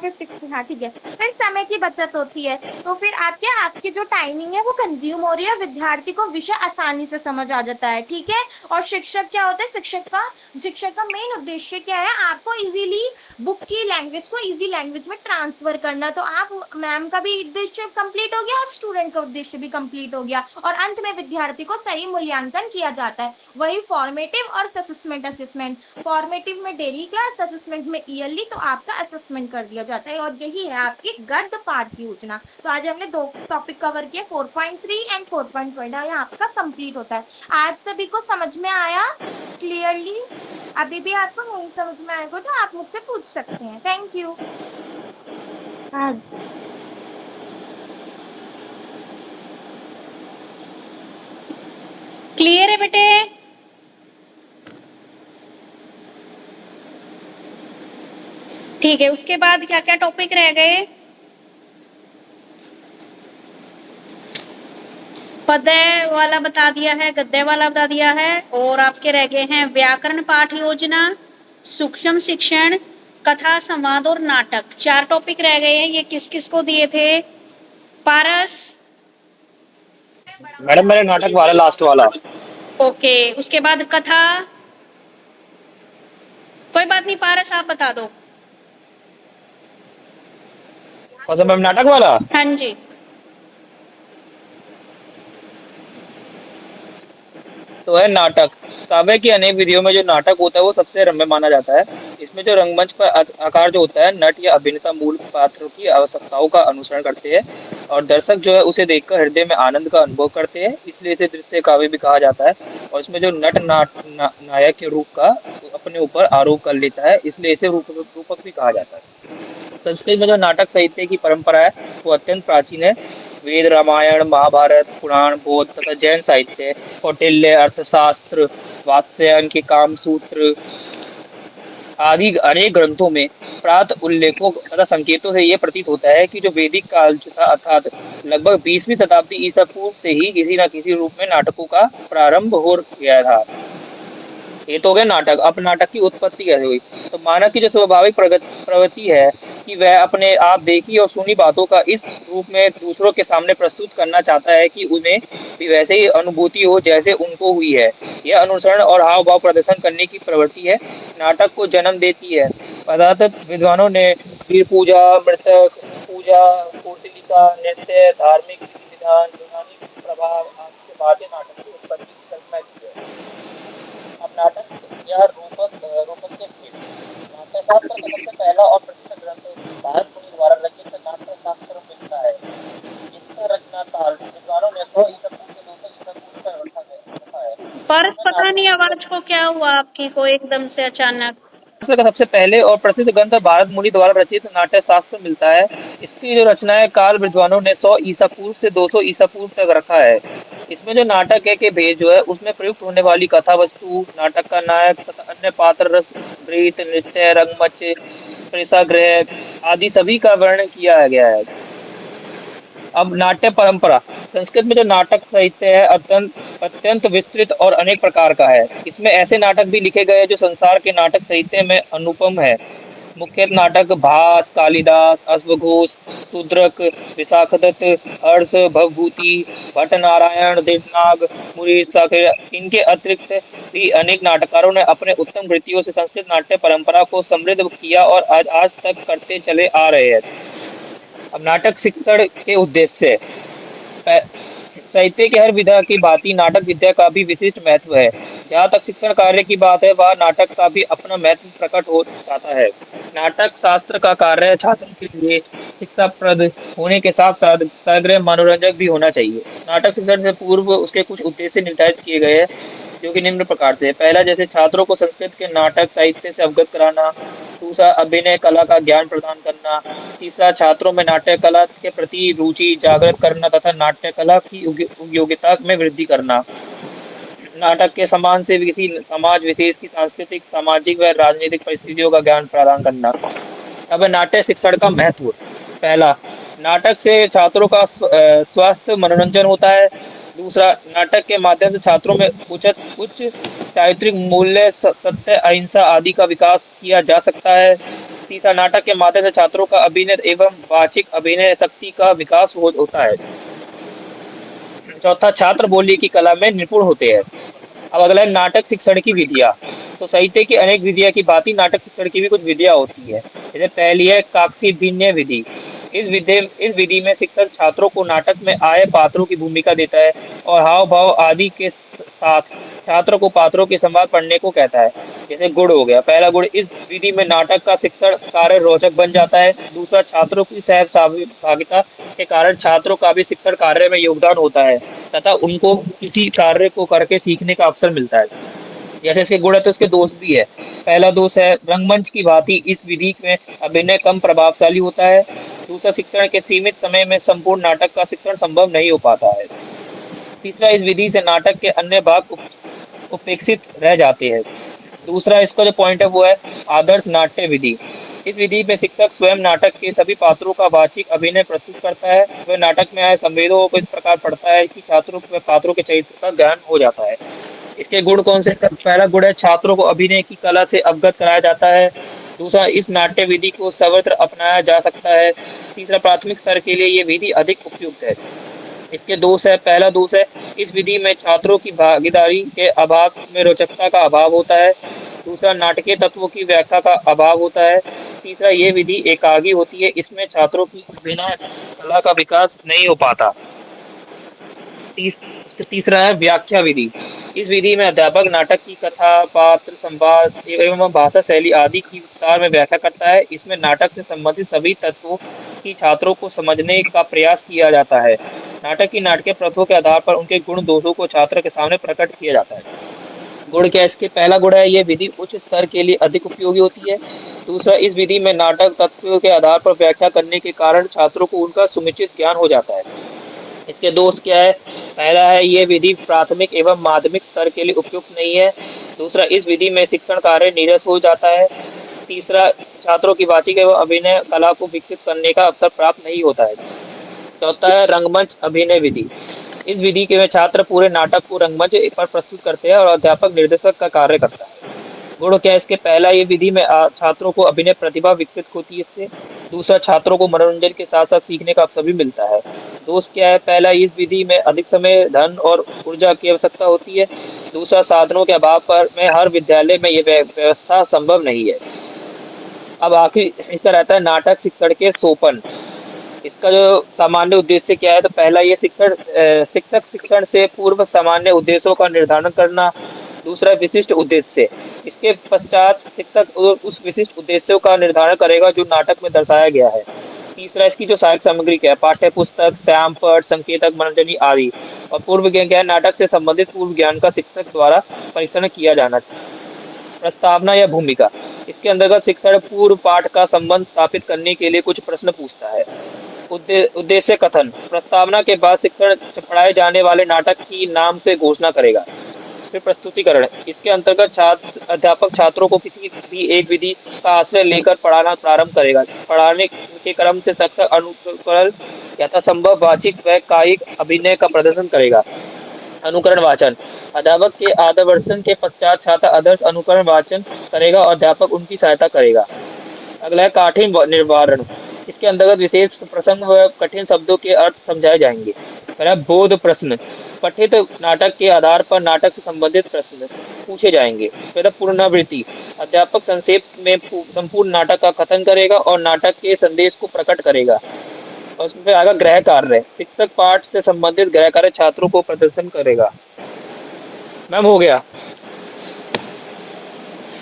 50, हाँ ठीक है। फिर समय की बचत होती है, तो फिर आपकी जो टाइमिंग है वो कंज्यूम हो रही है, विद्यार्थी को विषय आसानी से समझ आ जाता है। ठीक है, और शिक्षक क्या होता है, शिक्षक का मेन उद्देश्य क्या है, आपको इजीली बुक की लैंग्वेज को इजी लैंग्वेज में ट्रांसफर करना। तो आप मैम का भी उद्देश्य कंप्लीट हो गया और स्टूडेंट का उद्देश्य भी कंप्लीट हो गया, और अंत में विद्यार्थी को सही मूल्यांकन किया जाता है। वही फॉर्मेटिव और असेसमेंट, फॉर्मेटिव में डेली क्लास, असेसमेंट में ईयरली, तो आपका असेसमेंट कर दिया जाता है, और यही है आपकी गद्य पाठ योजना। तो आज हमने 2 टॉपिक कवर किए, 4.3 एंड 4.1, यहाँ आपका कंप्लीट होता है। आज सभी को समझ में आया क्लियरली? अभी भी आपको नहीं समझ में आएगा तो आप मुझसे पूछ सकते हैं। Thank you. हाँ, क्लियर है बेटे? ठीक है, उसके बाद क्या क्या टॉपिक रह गए? पद्य वाला बता दिया है, गद्य वाला बता दिया है, और आपके रह गए हैं व्याकरण पाठ योजना, सूक्ष्म शिक्षण, कथा, संवाद और नाटक। 4 टॉपिक रह गए हैं। ये किस किस को दिए थे? पारस? मैडम मैंने नाटक वाला लास्ट वाला। ओके, उसके बाद कथा? कोई बात नहीं, पारस आप बता दो। कौन सा मैम, नाटक वाला? हाँ जी। तो है नाटक। काव्य की अनेक विधियों में जो नाटक होता है वो सबसे रम्य माना जाता है। इसमें जो रंगमंच पर आकार जो होता है, नट या अभिनेता मूल पात्रों की आवश्यकताओं का अनुसरण करते हैं और दर्शक जो है उसे देखकर हृदय में आनंद का अनुभव करते हैं, इसलिए इसे दृश्य काव्य भी कहा जाता है। और इसमें जो नट नायक के रूप का अपने ऊपर आरोप कर लेता है, इसलिए इसे रूपक भी कहा जाता है। संस्कृत में जो नाटक साहित्य की परंपरा है वो अत्यंत प्राचीन है। वेद, रामायण, महाभारत, पुराण, बौद्ध तथा जैन साहित्य, कौटिल्य अर्थशास्त्र, वात्स्यायन के कामसूत्र, आदि अनेक ग्रंथों में प्राप्त उल्लेखों तथा संकेतों से यह प्रतीत होता है कि जो वैदिक काल था अर्थात लगभग 20वीं शताब्दी ईसा पूर्व से ही किसी न किसी रूप में नाटकों का प्रारंभ हो गया था। ये तो हो गया नाटक। अब नाटक की उत्पत्ति कैसे हुई? तो मानव की जो स्वाभाविक प्रवृत्ति है कि वह अपने आप देखी और सुनी बातों का इस रूप में दूसरों के सामने प्रस्तुत करना चाहता है कि उन्हें भी वैसे ही अनुभूति हो जैसे उनको हुई है। यह अनुसरण और हाव भाव प्रदर्शन करने की प्रवृत्ति है नाटक को जन्म देती है। पदार्थ विद्वानों ने वीर पूजा, मृतक पूजा, कोटलिका, नृत्य, धार्मिक विधि विधान, यूनानी प्रभाव आदि से भारतीय नाटक की उत्पत्ति की कल्पना की है। अब नाटक या रूपक के भेद। नाट्यशास्त्र का सबसे पहला और प्रसिद्ध ग्रंथ भारत मुनि द्वारा रचित नाट्यशास्त्र मिलता है। इसका रचना काल विद्वानों ने 100 ईसा पूर्व से 200 ईसा पूर्व तक रखा है। पर्स इसमें पता नहीं आवाज को क्या हुआ आपकी को एकदम से अचानक। नाट्यशास्त्र का सबसे पहले और प्रसिद्ध ग्रंथ भारत मुनि द्वारा रचित नाट्यशास्त्र मिलता है। इसकी जो रचना है काल विद्वानों ने 100 ईसा पूर्व से 200 ईसा पूर्व तक रखा है। इसमें जो नाटक है के भेद जो है उसमें प्रयुक्त होने वाली कथा वस्तु, नाटक का नायक तथा अन्य पात्र, रस, गीत, नृत्य, रंगमंच, प्रेक्षागृह आदि सभी का वर्णन किया गया है। अब नाट्य परंपरा। संस्कृत में जो नाटक साहित्य है अत्यंत विस्तृत और अनेक प्रकार का है। इसमें ऐसे नाटक भी लिखे गए जो संसार के नाटक साहित्य में अनुपम है। मुख्य नाटक भास, कालिदास, अश्वघोष, शूद्रक, विशाखदत्त, हर्ष, भवभूति, भट्टनारायण, देवनाग, मुरीर, साखर। इनके अतिरिक्त भी अनेक नाटककारों ने अपने उत्तम कृतियों से संस्कृत नाट्य परंपरा को समृद्ध किया और आज तक करते चले आ रहे हैं। अब नाटक शिक्षण के उद्देश्य। साहित्य के हर विधा की भांति नाटक विद्या का भी विशिष्ट महत्व है। जहाँ तक शिक्षण कार्य की बात है वह नाटक का भी अपना महत्व प्रकट हो जाता है। नाटक शास्त्र का कार्य छात्रों के लिए शिक्षाप्रद होने के साथ साथ समग्र मनोरंजक भी होना चाहिए। नाटक शिक्षण से पूर्व उसके कुछ उद्देश्य निर्धारित किए गए हैं जो कि निम्न प्रकार से है। पहला, जैसे छात्रों को संस्कृत के नाटक साहित्य से अवगत कराना। दूसरा, अभिनय कला का ज्ञान प्रदान करना। तीसरा, छात्रों में नाट्य कला के प्रति रुचि जागृत करना तथा नाट्य कला की योग्यता में वृद्धि करना। नाटक के समान से किसी समाज विशेष की सांस्कृतिक, सामाजिक व राजनीतिक परिस्थितियों का ज्ञान प्रदान करना। अब नाट्य शिक्षण का महत्व। पहला, नाटक से छात्रों का स्वस्थ मनोरंजन होता है। दूसरा, नाटक के माध्यम से छात्रों में उच्च चारित्रिक मूल्य, सत्य, अहिंसा आदि का विकास किया जा सकता है। तीसरा, नाटक के माध्यम से छात्रों का अभिनय एवं वाचिक अभिनय शक्ति का विकास होता है। चौथा, छात्र बोली की कला में निपुण होते हैं। अब अगला है नाटक शिक्षण की विधियां। तो साहित्य की अनेक विधियां की भांति नाटक शिक्षण की भी कुछ विधियां होती है। जैसे पहली है काकसीभिन्नय विधि। इस विधि में शिक्षक छात्रों को नाटक में आए पात्रों की भूमिका देता है और हाव भाव आदि के साथ छात्रों को पात्रों के संवाद पढ़ने को कहता है। जैसे गुण हो गया। पहला गुण, इस विधि में नाटक का शिक्षण कार्य रोचक बन जाता है। दूसरा, छात्रों की सहभागिता के कारण छात्रों का भी शिक्षण कार्य में योगदान होता है तथा उनको किसी कार्य को करके सीखने का अवसर मिलता है। जैसे इसके गुण है तो इसके दोष भी है। पहला दोष है रंगमंच की भांति इस विधि में अभिनय कम प्रभावशाली होता है। दूसरा, शिक्षण के सीमित समय में संपूर्ण नाटक का शिक्षण संभव नहीं हो पाता है। तीसरा, इस विधि से नाटक के अन्य भाग उपेक्षित रह जाते हैं। दूसरा, इसका जो पॉइंट है वो है आदर्श नाट्य विधि। इस विधि में शिक्षक स्वयं नाटक के सभी पात्रों का वाचिक अभिनय प्रस्तुत करता है। वह नाटक में आए संवेदों को इस प्रकार पढ़ता है कि छात्रों को पात्रों के चरित्र का ज्ञान हो जाता है। इसके गुण कौन से? पहला गुण है छात्रों को अभिनय की कला से अवगत कराया जाता है। दूसरा, इस नाट्य विधि को सर्वत्र अपनाया जा सकता है। तीसरा, प्राथमिक स्तर के लिए ये विधि अधिक उपयुक्त है। इसके दोष है। पहला दोष है इस विधि में छात्रों की भागीदारी के अभाव में रोचकता का अभाव होता है। दूसरा, नाटकीय तत्वों की व्याख्या का अभाव होता है। तीसरा, ये विधि एकागी होती है। इसमें छात्रों की अभिनय कला का विकास नहीं हो पाता। तीसरा है व्याख्या विधि। इस विधि में अध्यापक नाटक की कथा, पात्र, संवाद एवं भाषा शैली आदि की विस्तार में व्याख्या करता है। इसमें नाटक से संबंधित सभी तत्वों की छात्रों को समझने का प्रयास किया जाता है। नाटक की नाटकीय तत्वों के आधार पर उनके गुण दोषों को छात्र के सामने प्रकट किया जाता है। गुण क्या? इसके पहला गुण है ये विधि उच्च स्तर के लिए अधिक उपयोगी होती है। दूसरा, इस विधि में नाटक तत्वों के आधार पर व्याख्या करने के कारण छात्रों को उनका समुचित ज्ञान हो जाता है। इसके दोष क्या है? पहला है ये विधि प्राथमिक एवं माध्यमिक स्तर के लिए उपयुक्त नहीं है। दूसरा, इस विधि में शिक्षण कार्य नीरस हो जाता है। तीसरा, छात्रों की वाचिक एवं अभिनय कला को विकसित करने का अवसर प्राप्त नहीं होता है। चौथा है रंगमंच अभिनय विधि। इस विधि के में छात्र पूरे नाटक को रंगमंच पर प्रस्तुत करते हैं और अध्यापक निर्देशक का कार्य करता है। गुण क्या है इसके? पहला, ये विधि में छात्रों को अभिनय प्रतिभा विकसित होती है इससे। दूसरा, छात्रों को मनोरंजन के साथ साथ सीखने का अवसर भी मिलता है। दोष क्या है? पहला, इस विधि में अधिक समय, धन और ऊर्जा की आवश्यकता होती है। दूसरा, साधनों के अभाव पर में हर विद्यालय में ये व्यवस्था संभव नहीं है। अब आखिर इसका रहता है नाटक शिक्षण के सोपान। इसका जो सामान्य उद्देश्य क्या है? तो पहला, ये शिक्षक शिक्षण से पूर्व सामान्य उद्देश्यों का निर्धारण करना। दूसरा, विशिष्ट उद्देश्य। इसके पश्चात शिक्षक उस विशिष्ट उद्देश्यों का निर्धारण करेगा जो नाटक में दर्शाया गया है। तीसरा, इसकी जो सहायक सामग्री क्या है? पाठ्य पुस्तक, श्यामपट्ट, संकेतक, मनोरंजनी आदि। और पूर्व ज्ञान क्या है? नाटक से संबंधित पूर्व ज्ञान का शिक्षक द्वारा परीक्षण किया जाना चाहिए। प्रस्तावना या भूमिका। इसके अंतर्गत शिक्षण पूर्व पाठ का संबंध स्थापित करने के लिए कुछ प्रश्न पूछता है। उद्देश्य कथन। प्रस्तावना के बाद शिक्षण पढ़ाए जाने वाले नाटक की नाम से घोषणा करेगा। फिर प्रस्तुतिकरण। इसके अंतर्गत अध्यापक छात्रों को किसी भी एक विधि का आश्रय लेकर पढ़ाना प्रारंभ करेगा। पढ़ाने के क्रम से शिक्षक अनुकरण यथासंभव वाचिक व कायिक अभिनय का प्रदर्शन करेगा। अनुकरण वाचन। अध्यापक के आदर्शन के पश्चात छात्र आदर्श अनुकरण वाचन करेगा और अध्यापक उनकी सहायता करेगा। अगला है कठिन निवारण। इसके अंतर्गत विशेष प्रसंग व कठिन शब्दों के अर्थ समझाए जाएंगे। फिर बोध प्रश्न। पठित नाटक के आधार पर नाटक से संबंधित प्रश्न पूछे जाएंगे। फिर पुनरावृत्ति। अध्यापक संक्षेप में संपूर्ण नाटक का कथन करेगा और नाटक के संदेश को प्रकट करेगा। और उसमें आगे गृह कार्य। शिक्षक पाठ से संबंधित गृह कार्य छात्रों को प्रदर्शन करेगा। मैम हो गया?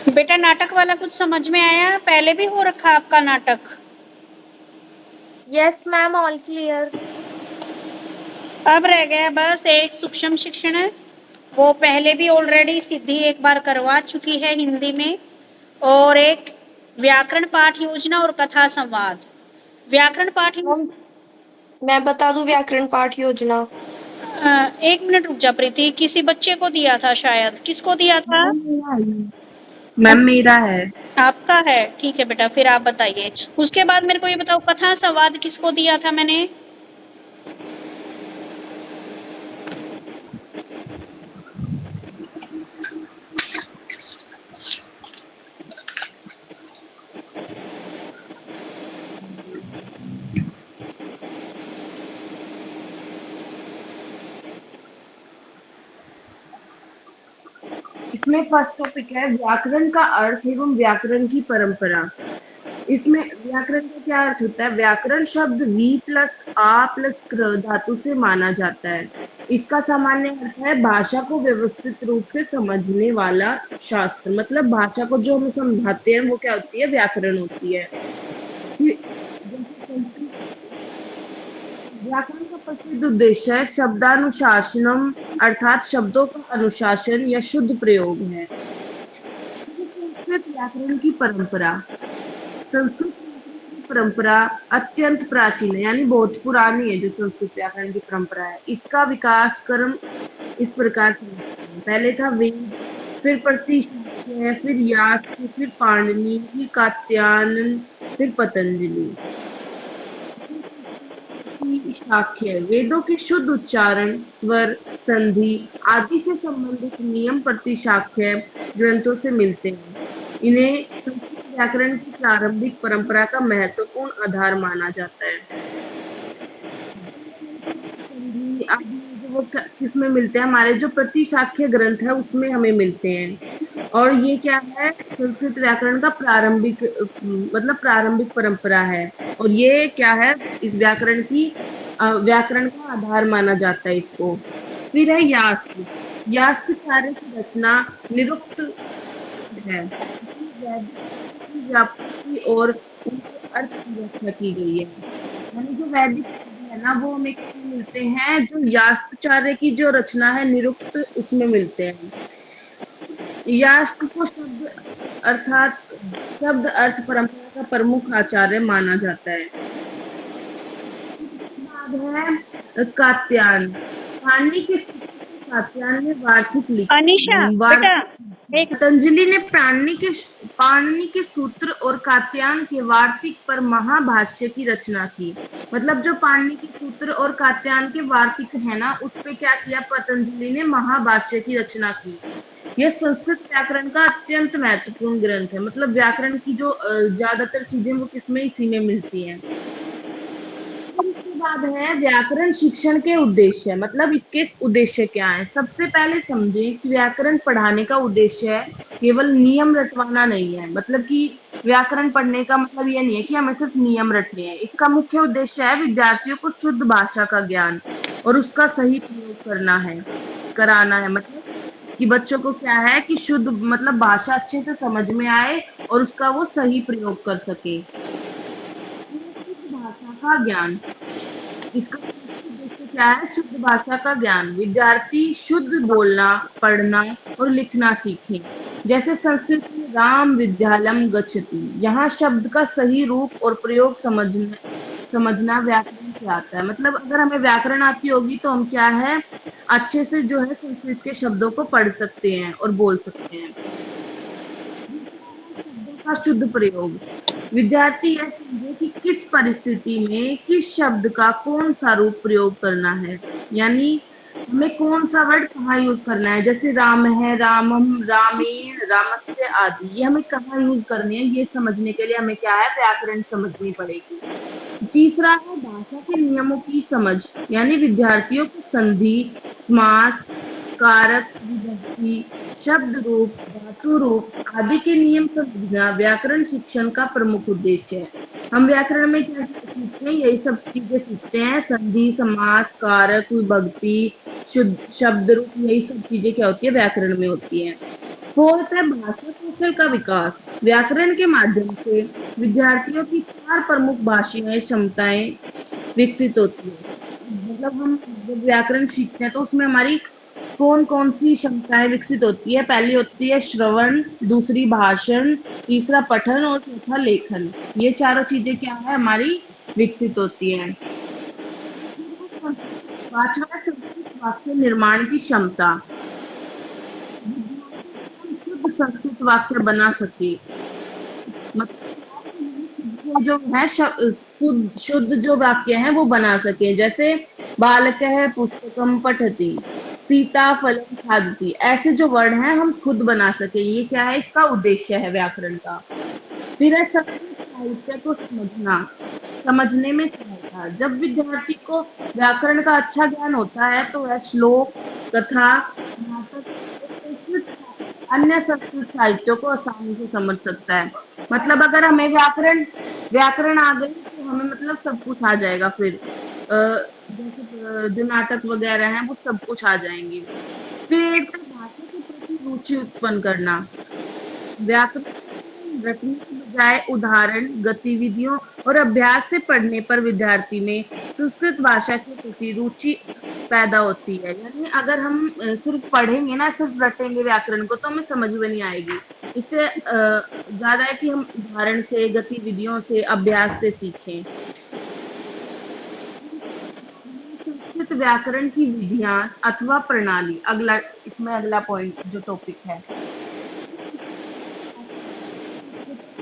बेटा नाटक वाला कुछ समझ में आया? पहले भी हो रखा आपका नाटक? Yes ma'am, all clear. अब रह गया बस एक सूक्ष्म शिक्षण है, वो पहले भी ऑलरेडी सिद्धि एक बार करवा चुकी है हिंदी में। और एक व्याकरण पाठ योजना और कथा संवाद। व्याकरण पाठ योजना, मैं बता दूं व्याकरण पाठ योजना। एक मिनट रुक जा प्रीति, किसी बच्चे को दिया था शायद, किसको दिया था? मैम मेरा है। आपका है? ठीक है बेटा, फिर आप बताइए। उसके बाद मेरे को ये बताओ, कथा संवाद किसको दिया था मैंने? इसमें फर्स्ट टॉपिक है व्याकरण का अर्थ एवं व्याकरण की परंपरा। इसमें व्याकरण का क्या अर्थ होता है? व्याकरण शब्द वी प्लस आ प्लस क्र धातु से माना जाता है। इसका सामान्य अर्थ है भाषा को व्यवस्थित रूप से समझने वाला शास्त्र। मतलब भाषा को जो हम समझाते हैं वो क्या होती है? व्याकरण होती है। व्याकरण का प्रसिद्ध उद्देश्य है शब्दानुशासनम, अर्थात शब्दों का अनुशासन या शुद्ध प्रयोग है। संस्कृत व्याकरण की परंपरा। संस्कृत व्याकरण की परंपरा अत्यंत प्राचीन है, यानी बहुत पुरानी है जो संस्कृत व्याकरण की परंपरा है। इसका विकास क्रम इस प्रकार से, पहले था वेद, फिर प्रतिशाख्य, फिर यास्क, फिर पाणिनि, फिर कात्यायन, फिर पतंजलि। शाक्य। वेदों के शुद्ध उच्चारण, स्वर, संधि आदि से संबंधित नियम प्रतिशाख्य ग्रंथों से मिलते हैं। इन्हें संस्कृत व्याकरण की प्रारंभिक परंपरा का महत्वपूर्ण आधार माना जाता है। संधि आदि वो किसमें मिलते हैं? हमारे जो प्रतिशाख्य ग्रंथ है उसमें हमें मिलते हैं। और ये क्या है? संस्कृत व्याकरण का प्रारंभिक मतलब प्रारंभिक परंपरा है। और ये क्या है? इस व्याकरण की व्याकरण का आधार माना जाता है इसको। फिर है यास्क। यास्काचार्य की रचना निरुक्त है। व्याप्ति और उनके अर्थ की व्याख्या की गई है। यानी जो वैदिक है ना वो हमें मिलते हैं, जो यास्काचार्य की जो रचना है निरुक्त, उसमें मिलते हैं। यास्क को शब्द अर्थ परंपरा का प्रमुख आचार्य माना जाता है। है कात्यायन। पाणिनि के कात्यायन ने वार्तिक लिखी। अनिशा बेटा, एक पतंजलि ने पाणिनि के सूत्र और कात्यायन के वार्तिक पर महाभाष्य की रचना की। मतलब जो पाणिनि के सूत्र और कात्यायन के वार्तिक है ना, उस पे क्या किया पतंजलि ने महाभाष्य की रचना की। यह संस्कृत व्याकरण का अत्यंत महत्वपूर्ण ग्रंथ है। मतलब व्याकरण की जो ज्यादातर चीजें वो किसमें, इसी में मिलती हैं। इसके बाद है व्याकरण शिक्षण के उद्देश्य। मतलब इसके उद्देश्य क्या है। सबसे पहले समझें कि व्याकरण पढ़ाने का उद्देश्य केवल नियम रटवाना नहीं है। मतलब कि व्याकरण पढ़ने का मतलब ये नहीं है कि हमें सिर्फ नियम रटने हैं। इसका मुख्य उद्देश्य है विद्यार्थियों को शुद्ध भाषा का ज्ञान और उसका सही प्रयोग कराना है। मतलब कि बच्चों को क्या है कि शुद्ध मतलब भाषा अच्छे से समझ में आए और उसका वो सही प्रयोग कर सके। शुद्ध भाषा का ज्ञान, इसका उद्देश्य क्या है। शुद्ध भाषा का ज्ञान, विद्यार्थी शुद्ध बोलना, पढ़ना और लिखना सीखें। जैसे संस्कृत में राम विद्यालम गच्छति, यहाँ शब्द का सही रूप और प्रयोग समझना व्याकरण से आता है। मतलब अगर हमें व्याकरण आती होगी तो हम क्या है अच्छे से जो है संस्कृत के शब्दों को पढ़ सकते हैं और बोल सकते हैं। शब्दों का शुद्ध प्रयोग, विद्यार्थी यह समझे कि किस परिस्थिति में किस शब्द का कौन सा रूप प्रयोग करना है। यानी हमें कौन सा वर्ड कहाँ यूज करना है। जैसे राम है, रामम, रामेण, रामस्य आदि, ये हमें कहाँ यूज करने हैं, ये समझने के लिए हमें क्या है व्याकरण समझनी पड़ेगी। तीसरा है भाषा के नियमों की समझ। यानी विद्यार्थियों को संधि, समास, कारक, विभक्ति, शब्द रूप, धातु रूप आदि के नियम समझना व्याकरण शिक्षण का प्रमुख उद्देश्य है। हम व्याकरण में क्या सीखते हैं, यही सब चीजें सीखते हैं। संधि, समास, कारक, विभक्ति, शुद्ध शब्द रूप, यही सब चीजें क्या होती है व्याकरण में होती हैं। फोर्थ है भाषा कौशल का विकास। व्याकरण के माध्यम से विद्यार्थियों की 4 प्रमुख भाषाई क्षमताएं विकसित होती है। मतलब हम जब व्याकरण सीखते हैं तो उसमें हमारी कौन कौन सी क्षमताएं विकसित होती है। पहली होती है श्रवण, दूसरी भाषण, तीसरा पठन और चौथा लेखन। ये चारों चीजें क्या है हमारी विकसित होती हैं। पांचवा संस्कृत वाक्य निर्माण की क्षमता, शुद्ध संस्कृत वाक्य बना सके। मतलब जो है शुद्ध जो वाक्य है वो बना सके। जैसे बालकः पुस्तकम पठति, सीता फलम खादति, ऐसे जो वर्ड हैं हम खुद बना सके। ये क्या है, इसका उद्देश्य है व्याकरण का। फिर है संस्कृत साहित्य को समझने में सहायता। जब विद्यार्थी को व्याकरण का अच्छा ज्ञान होता है तो वह श्लोक, कथा, नाटक, अन्य संस्कृत साहित्यों को आसानी से समझ सकता है। मतलब अगर हमें व्याकरण आ गई तो हमें मतलब सब कुछ आ जाएगा। फिर जैसे जो नाटक वगैरह हैं वो सब कुछ आ जाएंगे। फिर तो भाषा के प्रति रुचि उत्पन्न करना, व्याकरण रटने के बजाय उदाहरण, गतिविधियों और अभ्यास से पढ़ने पर विद्यार्थी में संस्कृत भाषा के प्रति रुचि पैदा होती है। यानी अगर हम सिर्फ पढ़ेंगे ना, सिर्फ रटेंगे व्याकरण को तो हमें समझ में नहीं आएगी। इससे ज्यादा है कि हम उदाहरण से, गतिविधियों से, अभ्यास से सीखें। संस्कृत व्याकरण की विधियां अथवा प्रणाली, अगला पॉइंट जो टॉपिक है।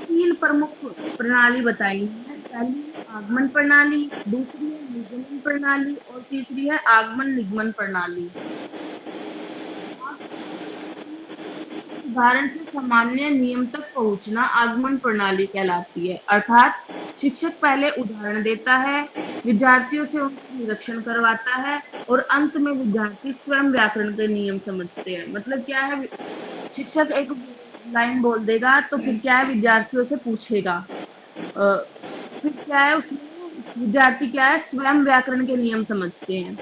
3 प्रमुख प्रणाली बताई है। पहली आगमन प्रणाली, दूसरी है निगमन प्रणाली और तीसरी है आगमन निगमन प्रणाली। उदाहरण से सामान्य नियम तक पहुंचना आगमन प्रणाली कहलाती है। अर्थात शिक्षक पहले उदाहरण देता है, विद्यार्थियों से उनका निरीक्षण करवाता है और अंत में विद्यार्थी स्वयं व्याकरण के नियम समझते हैं। मतलब क्या है, शिक्षक एक लाइन बोल देगा तो फिर क्या है विद्यार्थियों से पूछेगा। फिर क्या है उसमें विद्यार्थी क्या है स्वयं व्याकरण के नियम समझते हैं।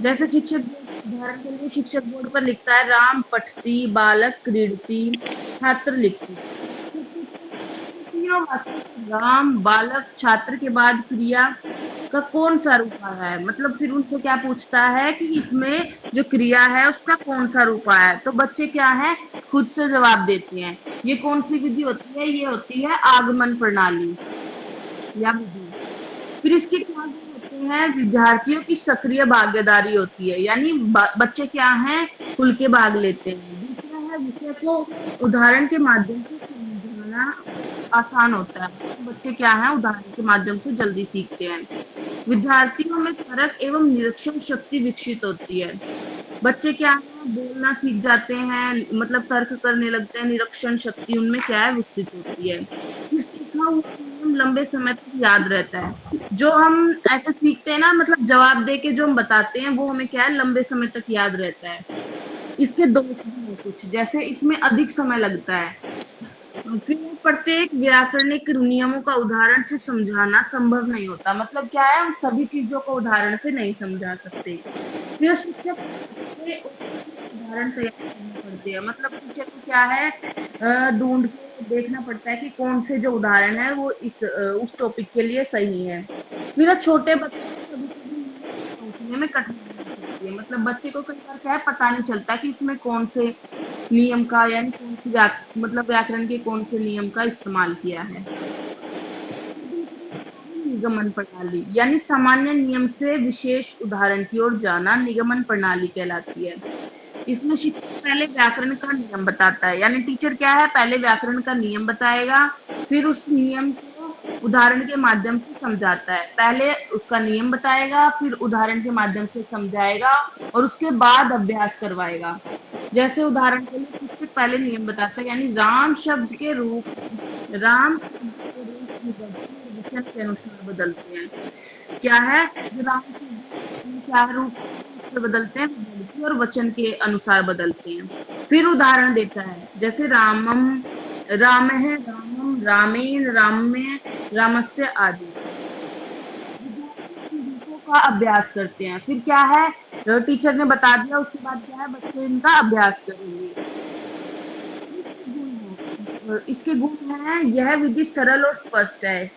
जैसे उदाहरण के लिए शिक्षक बोर्ड पर लिखता है राम पठती, बालक क्रीडती, छात्र लिखती। तीनों वाक्यों में राम, बालक, छात्र के बाद क्रिया का कौन सा रूप आया है। मतलब फिर उनसे क्या पूछता है कि इसमें जो क्रिया है उसका कौन सा रूप आया है। तो बच्चे क्या है खुद से जवाब देते हैं। ये कौन सी विधि होती है, ये होती है आगमन प्रणाली या विधि। फिर इसके क्या होते हैं, विद्यार्थियों की सक्रिय भागीदारी होती है। यानी बच्चे क्या हैं खुल के भाग लेते हैं। दूसरा है विषय विषय को उदाहरण के माध्यम से समझाना आसान होता है। बच्चे क्या है उदाहरण के माध्यम से जल्दी सीखते हैं। विद्यार्थियों में तर्क एवं निरीक्षण शक्ति विकसित होती है। बच्चे क्या है बोलना सीख जाते हैं, मतलब तर्क करने लगते हैं, निरीक्षण शक्ति उनमें क्या है विकसित होती है। फिर सीखा हुआ नियम लंबे समय तक याद रहता है। जो हम ऐसे सीखते हैं ना, मतलब जवाब दे के जो हम बताते हैं वो हमें क्या है लंबे समय तक याद रहता है। इसके दोष भी हैं कुछ, जैसे इसमें अधिक समय लगता है। फिर प्रत्येक व्याकरणिक नियमों का उदाहरण से समझाना संभव नहीं होता। मतलब क्या है हम सभी चीजों को उदाहरण से नहीं समझा सकते। फिर शिक्षक से उदाहरण तैयार करने पड़ते हैं। मतलब टीचर को क्या है ढूंढ के देखना पड़ता है कि कौन से जो उदाहरण है वो उस टॉपिक के लिए सही है। फिर छोटे बच्चे को कभी-कभी सोचने में कठिनाई हो सकती है। मतलब बच्चे को कई बार क्या है पता नहीं चलता कि इसमें कौन से नियम का यानी कौन सी मतलब व्याकरण के कौन से नियम का इस्तेमाल किया है। निगमन प्रणाली यानी सामान्य नियम से विशेष उदाहरण की ओर जाना निगमन प्रणाली कहलाती है। इसमें शिक्षक पहले व्याकरण का नियम बताता है, यानी टीचर क्या है पहले व्याकरण का नियम बताएगा, फिर उस नियम को उदाहरण के माध्यम से समझाता है। पहले उसका नियम बताएगा, फिर उदाहरण के माध्यम से समझाएगा और उसके बाद अभ्यास करवाएगा। जैसे उदाहरण के लिए शिक्षक पहले नियम बताता है, यानी राम शब्द के रूप वचन के अनुसार बदलते हैं। क्या है जो राम शब्द क्या रूप से बदलते हैं, विभक्ति और वचन के अनुसार बदलते हैं। फिर उदाहरण देता है, जैसे रामम, रामः, रामम, रामेण, राम्य, रामस्य आदि। रूपों का अभ्यास करते हैं। फिर क्या है टीचर ने बता दिया, उसके बाद क्या है बच्चे इनका अभ्यास करेंगे। इसके गुण हैं, यह विधि सरल और स्पष्ट है।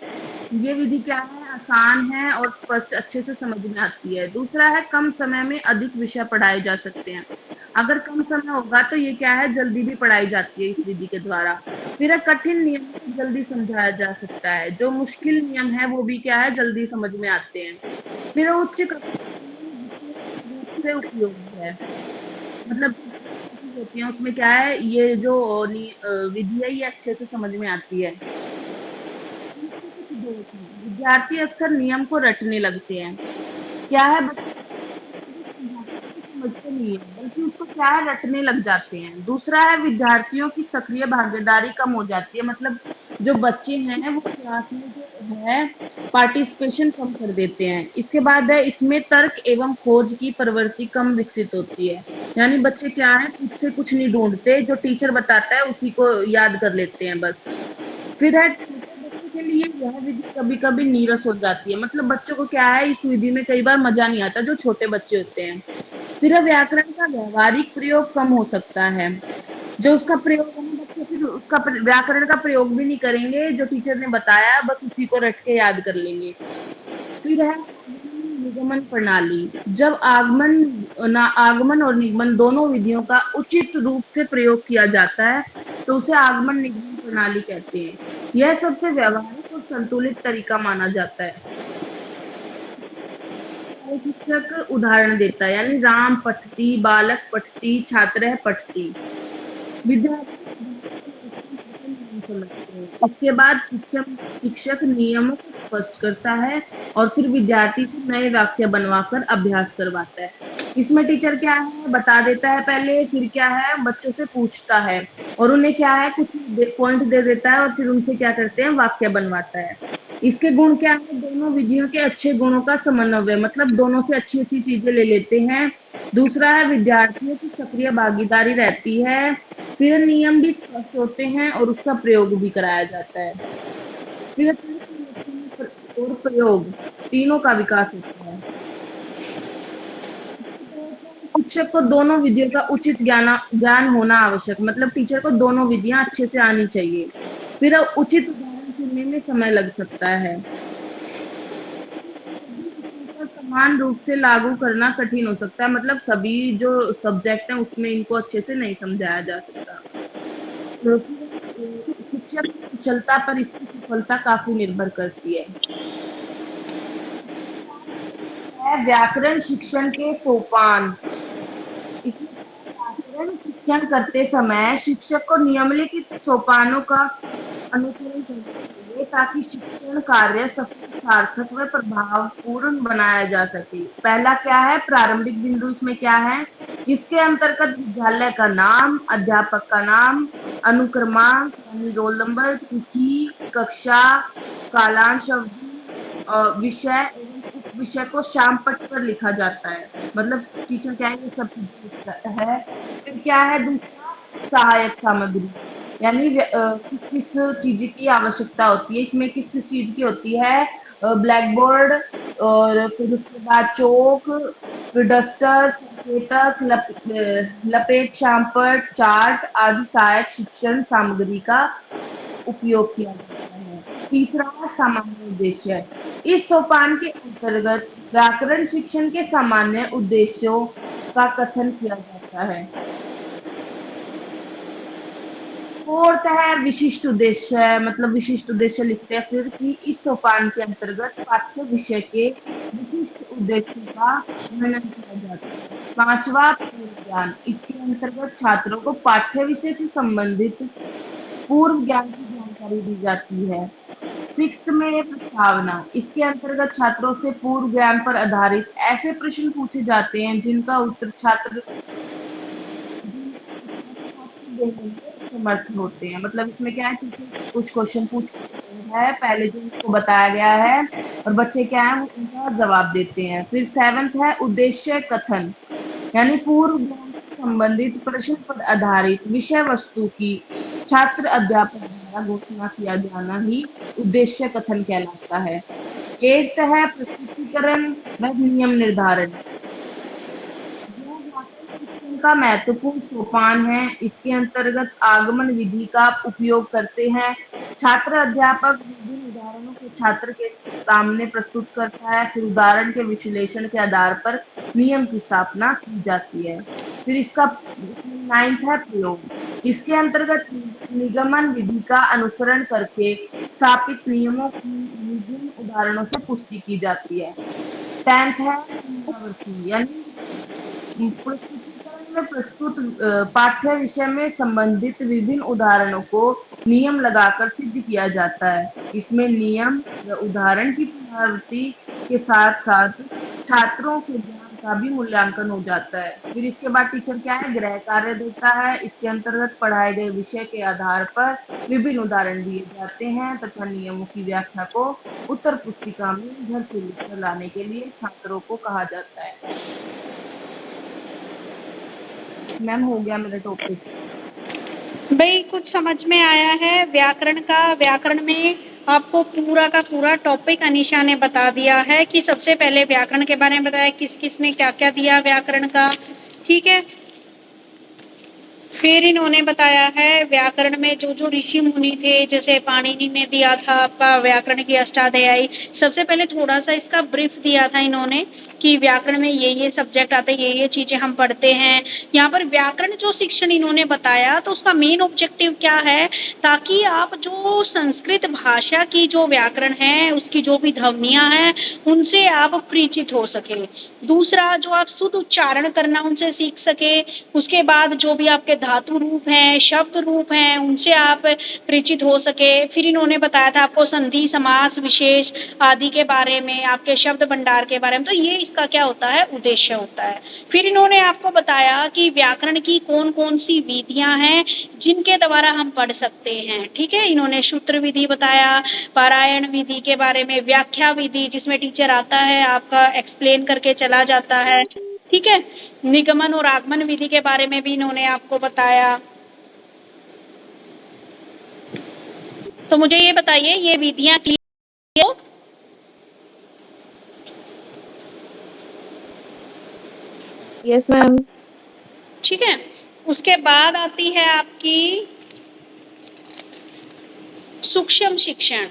ये विधि क्या है आसान है और स्पष्ट अच्छे से समझ में आती है। दूसरा है कम समय में अधिक विषय पढ़ाए जा सकते हैं। अगर कम समय होगा तो ये क्या है जल्दी भी पढ़ाई जाती है इस विधि के द्वारा। फिर कठिन नियम को जल्दी समझाया जा सकता है, जो मुश्किल नियम है वो भी क्या है जल्दी समझ में आते हैं। फिर उच्च रूप से उपयोगी है, मतलब होती है उसमें क्या है ये जो विधि है ये अच्छे से समझ में आती है। विद्यार्थी अक्सर नियम को रटने लगते हैं। क्या है बच्चे समझते नहीं है बल्कि उसको क्या है रटने लग जाते हैं। दूसरा है विद्यार्थियों की सक्रिय भागीदारी कम हो जाती है। मतलब जो बच्चे हैं वो क्लास में जो है पार्टिसिपेशन कम कर देते हैं। इसके बाद है इसमें तर्क एवं खोज की प्रवृत्ति कम विकसित होती है। यानी बच्चे क्या है खुद से कुछ नहीं ढूंढते, जो टीचर बताता है उसी को याद कर लेते हैं बस। फिर है बच्चों के लिए यह विधि कभी-कभी नीरस हो जाती है। मतलब बच्चों को क्या है इस विधि में कई बार मजा नहीं आता, जो छोटे बच्चे होते हैं। फिर व्याकरण का व्यावहारिक प्रयोग कम हो सकता है। जो उसका प्रयोग है ना बच्चे फिर उसका व्याकरण का प्रयोग भी नहीं करेंगे, जो टीचर ने बताया बस उसी को रट के याद कर लेंगे। फिर है निगमन प्रणाली। जब आगमन और निगमन दोनों विधियों का उचित रूप से प्रयोग किया जाता है तो उसे आगमन निगमन प्रणाली कहते हैं। यह सबसे व्यवहारिक और संतुलित तरीका माना जाता है। शिक्षक उदाहरण देता है, यानी राम पठती, बालक पठती, छात्र पठती। विद्यार्थी इसके बाद शिक्षक नियमों को स्पष्ट करता है और फिर विद्यार्थी को नए वाक्य बनवाकर अभ्यास करवाता है। इसमें टीचर क्या है बता देता है पहले, फिर क्या है बच्चों से पूछता है और उन्हें क्या है कुछ पॉइंट दे देता है और फिर उनसे क्या करते हैं वाक्य बनवाता है। इसके गुण क्या है दोनों विधियों के अच्छे गुणों का समन्वय, मतलब दोनों से अच्छी अच्छी चीजें ले लेते हैं। दूसरा है विद्यार्थियों की सक्रिय भागीदारी रहती है। फिर नियम भी स्पष्ट होते हैं और उसका प्रयोग भी कराया जाता है। फिर और प्रयोग तीनों का विकास होता है। शिक्षक को दोनों विधियों का उचित ज्ञान होना आवश्यक, मतलब टीचर को दोनों विधियां अच्छे से आनी चाहिए। फिर उचित उदाहरण चुनने में समय लग सकता है। समान रूप से लागू करना कठिन हो सकता है, मतलब सभी जो सब्जेक्ट है उसमें इनको अच्छे से नहीं समझाया जा सकता। तो शिक्षक की कुशलता पर इसकी सफलता काफी निर्भर करती है। व्याकरण शिक्षण के सोपान। इसमें व्याकरण शिक्षण शिक्षण करते समय शिक्षक को निम्नलिखित सोपानों का अनुसरण करना चाहिए ताकि शिक्षण कार्य सफल, सार्थक व प्रभावपूर्ण बनाया जा सके। पहला क्या है, प्रारंभिक बिंदु इसमें क्या है, इसके अंतर्गत विद्यालय का नाम, अध्यापक का नाम, अनुक्रमांक यानी रोल नंबर, तिथि, कक्षा, कालांश अवधि, विषय एवं उप विषय को श्याम पट्ट पर लिखा जाता है। मतलब टीचर क्या है, ये सब चीजें लिखता है। फिर क्या है दूसरा, सहायक सामग्री, यानी किस किस चीज की आवश्यकता होती है, इसमें किस किस चीज की होती है, ब्लैक बोर्ड, और फिर उसके बाद चौक, फिर डस्टर, संकेतक, लपेट, श्यामपट्ट, चार्ट आदि सहायक शिक्षण सामग्री का उपयोग किया जाता है। तीसरा है सामान्य उद्देश्य। इस सोपान के अंतर्गत व्याकरण शिक्षण के सामान्य उद्देश्यों का कथन किया जाता है। फोर्थ है विशिष्ट उद्देश्य, मतलब विशिष्ट उद्देश्य लिखते हैं फिर कि इस सोपान के अंतर्गत पाठ्य विषय के विशिष्ट उद्देश्यों का वर्णन किया जाता है। पांचवा पूर्व ज्ञान, इसके अंतर्गत छात्रों को पाठ्य विषय से संबंधित पूर्व ज्ञान की जानकारी दी जाती है। सिक्स्थ में प्रस्तावना, इसके अंतर्गत छात्रों से पूर्व ज्ञान पर आधारित ऐसे प्रश्न पूछे जाते हैं जिनका उत्तर छात्र देने में समर्थ होते हैं। मतलब इसमें क्या है, टीचर कुछ क्वेश्चन पूछ है पहले जो उनको बताया गया है, और बच्चे क्या है वो उनका जवाब देते हैं। फिर सेवंथ है उद्देश्य कथन, यानी पूर्व ज्ञान से संबंधित प्रश्न पर आधारित विषय वस्तु की छात्र अध्यापक द्वारा घोषणा किया जाना ही उद्देश्य कथन कहलाता है। एट्थ है प्रस्तुतिकरण व नियम निर्धारण, यह व्याकरण शिक्षण का महत्वपूर्ण सोपान है। इसके अंतर्गत आगमन विधि का उपयोग करते हैं। छात्र अध्यापक विभिन्न उदाहरणों को छात्र के सामने प्रस्तुत करता है, फिर उदाहरण के विश्लेषण के आधार पर नियम की स्थापना की जाती है। फिर इसका नाइन्थ है प्रयोग, इसके अंतर्गत निगमन विधि का अनुसरण करके स्थापित नियमों की विभिन्न उदाहरणों से पुष्टि की जाती है। टेंथ है पुनरावृत्ति, यानी प्रस्तुतिकरण में प्रस्तुत पाठ्य विषय में संबंधित विभिन्न उदाहरणों को नियम लगाकर सिद्ध किया जाता है। इसमें नियम या उदाहरण की पुनरावृत्ति के साथ साथ छात्रों के ज्ञान का भी मूल्यांकन हो जाता है। फिर इसके बाद टीचर क्या है, गृह कार्य देता है। इसके अंतर्गत पढ़ाए गए विषय के आधार पर विभिन्न उदाहरण दिए जाते हैं तथा नियमों की व्याख्या को उत्तर पुस्तिका में घर से लिखकर लाने के लिए छात्रों को कहा जाता है। मैम हो गया मेरा टॉपिक। भाई कुछ समझ में आया है व्याकरण का? व्याकरण में आपको पूरा का पूरा टॉपिक अनीशा ने बता दिया है कि सबसे पहले व्याकरण के बारे में बताया, किस किस ने क्या क्या दिया व्याकरण का, ठीक है। फिर इन्होंने बताया है व्याकरण में जो जो ऋषि मुनि थे, जैसे पाणिनि ने दिया था आपका व्याकरण की अष्टाध्यायी। सबसे पहले थोड़ा सा इसका ब्रीफ दिया था इन्होंने कि व्याकरण में ये सब्जेक्ट आते हैं, ये चीजें हम पढ़ते हैं। यहाँ पर व्याकरण जो शिक्षण इन्होंने बताया तो उसका मेन ऑब्जेक्टिव क्या है, ताकि आप जो संस्कृत भाषा की जो व्याकरण है उसकी जो भी ध्वनियां हैं उनसे आप परिचित हो सके। दूसरा, जो आप शुद्ध उच्चारण करना उनसे सीख सके। उसके बाद जो भी आपके धातु रूप हैं, शब्द रूप हैं, उनसे आप परिचित हो सके। फिर इन्होंने बताया था आपको संधि, समास, विशेष आदि के बारे में, आपके शब्द भंडार के बारे में। तो ये इसका क्या होता है, उद्देश्य होता है। फिर इन्होंने आपको बताया कि व्याकरण की कौन कौन सी विधियां हैं जिनके द्वारा हम पढ़ सकते हैं, ठीक है। इन्होंने सूत्र विधि बताया, पारायण विधि के बारे में, व्याख्या विधि जिसमें टीचर आता है आपका एक्सप्लेन करके चला जाता है, ठीक है। निगमन और आगमन विधि के बारे में भी इन्होंने आपको बताया। तो मुझे ये बताइए, ये विधियां क्लियर हो? Yes ma'am. ठीक है। उसके बाद आती है आपकी सूक्ष्म शिक्षण।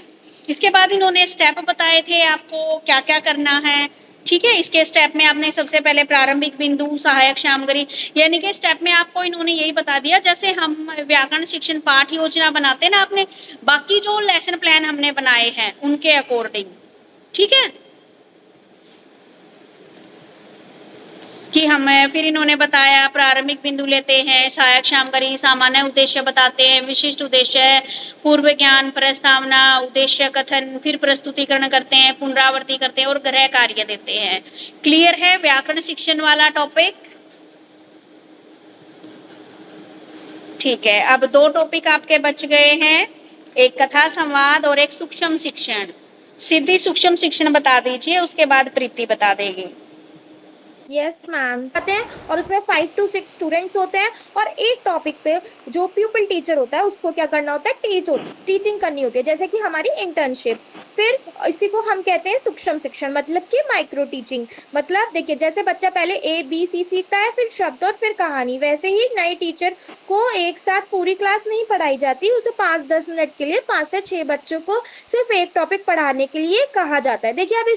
इसके बाद इन्होंने स्टेप बताए थे आपको क्या क्या करना है, ठीक है। इसके स्टेप में आपने सबसे पहले प्रारंभिक बिंदु, सहायक सामग्री, यानी कि स्टेप में आपको इन्होंने यही बता दिया जैसे हम व्याकरण शिक्षण पाठ योजना बनाते हैं ना, आपने बाकी जो लेसन प्लान हमने बनाए हैं उनके अकॉर्डिंग, ठीक है। कि हमें फिर इन्होंने बताया प्रारंभिक बिंदु लेते हैं, सहायक सामग्री, सामान्य उद्देश्य बताते हैं, विशिष्ट उद्देश्य, पूर्व ज्ञान, प्रस्तावना, उद्देश्य कथन, फिर प्रस्तुतिकरण करते हैं, पुनरावृत्ति करते हैं और गृह कार्य देते हैं। क्लियर है व्याकरण शिक्षण वाला टॉपिक? ठीक है, अब 2 टॉपिक आपके बच गए हैं, एक कथा संवाद और एक सूक्ष्म शिक्षण। सिद्धि सूक्ष्म शिक्षण बता दीजिए, उसके बाद प्रीति बता देगी। यस मैम आते हैं और उसमें 5 to 6 स्टूडेंट्स होते हैं और एक टॉपिक पे जो प्यूपिल टीचर होता है उसको क्या करना होता है, टीचिंग करनी होती है, जैसे कि हमारी इंटर्नशिप। फिर इसी को हम कहते हैं सूक्ष्म शिक्षण, मतलब कि माइक्रो टीचिंग। मतलब देखिए, जैसे बच्चा पहले ABC सीखता है, फिर शब्द और फिर कहानी, वैसे ही नए टीचर को एक साथ पूरी क्लास नहीं पढ़ाई जाती, उसे 5-10 मिनट के लिए 5 से 6 बच्चों को सिर्फ एक टॉपिक पढ़ाने के लिए कहा जाता है। देखिए, अब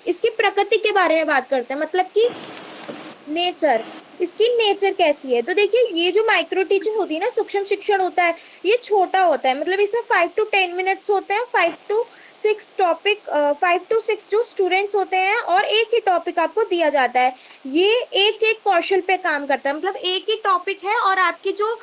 इसकी प्रकृति के बारे में बात करते हैं, मतलब कि नेचर, इसकी नेचर कैसी है। तो देखिए, ये जो माइक्रो टीचिंग होती है ना, सूक्ष्म शिक्षण होता है, ये छोटा होता है, मतलब इसमें 5 to 10 मिनट्स होते हैं, 5 to 6 जो स्टूडेंट्स होते हैं और एक ही टॉपिक आपको दिया जाता है। ये एक एक कौशल पे काम करता है, मतलब एक ही टॉपिक है और आपकी जो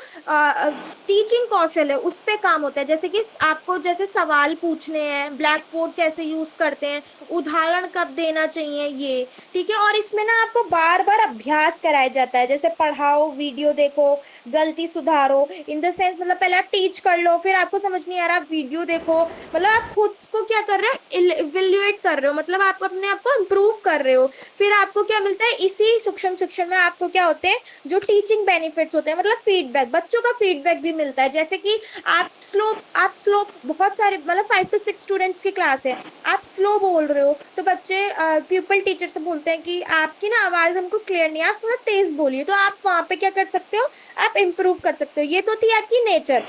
टीचिंग कौशल है उस पे काम होता है, जैसे कि आपको जैसे सवाल पूछने हैं, ब्लैक बोर्ड कैसे यूज करते हैं, उदाहरण कब देना चाहिए, ये ठीक है। और इसमें ना आपको बार बार अभ्यास कराया जाता है, जैसे पढ़ाओ, वीडियो देखो, गलती सुधारो, इन द सेंस मतलब पहले आप टीच कर लो, फिर आपको समझ नहीं आ रहा आप वीडियो देखो, मतलब आप खुद को क्या कर रहे हो, इवेल्युएट कर रहे हो, मतलब आप अपने आप को इम्प्रूव कर रहे हो। फिर आपको क्या मिलता है इसी सूक्ष्म शिक्षण में, आपको क्या होते हैं जो टीचिंग बेनिफिट्स होते हैं, मतलब फीडबैक, बच्चों का फीडबैक भी मिलता है, जैसे कि आप स्लो बहुत सारे मतलब 5 to 6 स्टूडेंट्स की क्लास है, आप स्लो बोल रहे हो तो बच्चे प्यूपल टीचर से बोलते हैं कि आपकी ना आवाज हमको क्लियर नहीं है, आप थोड़ा तेज बोलिए, तो आप वहां पे क्या कर सकते हो, आप इम्प्रूव कर सकते हो। ये तो थी आपकी नेचर।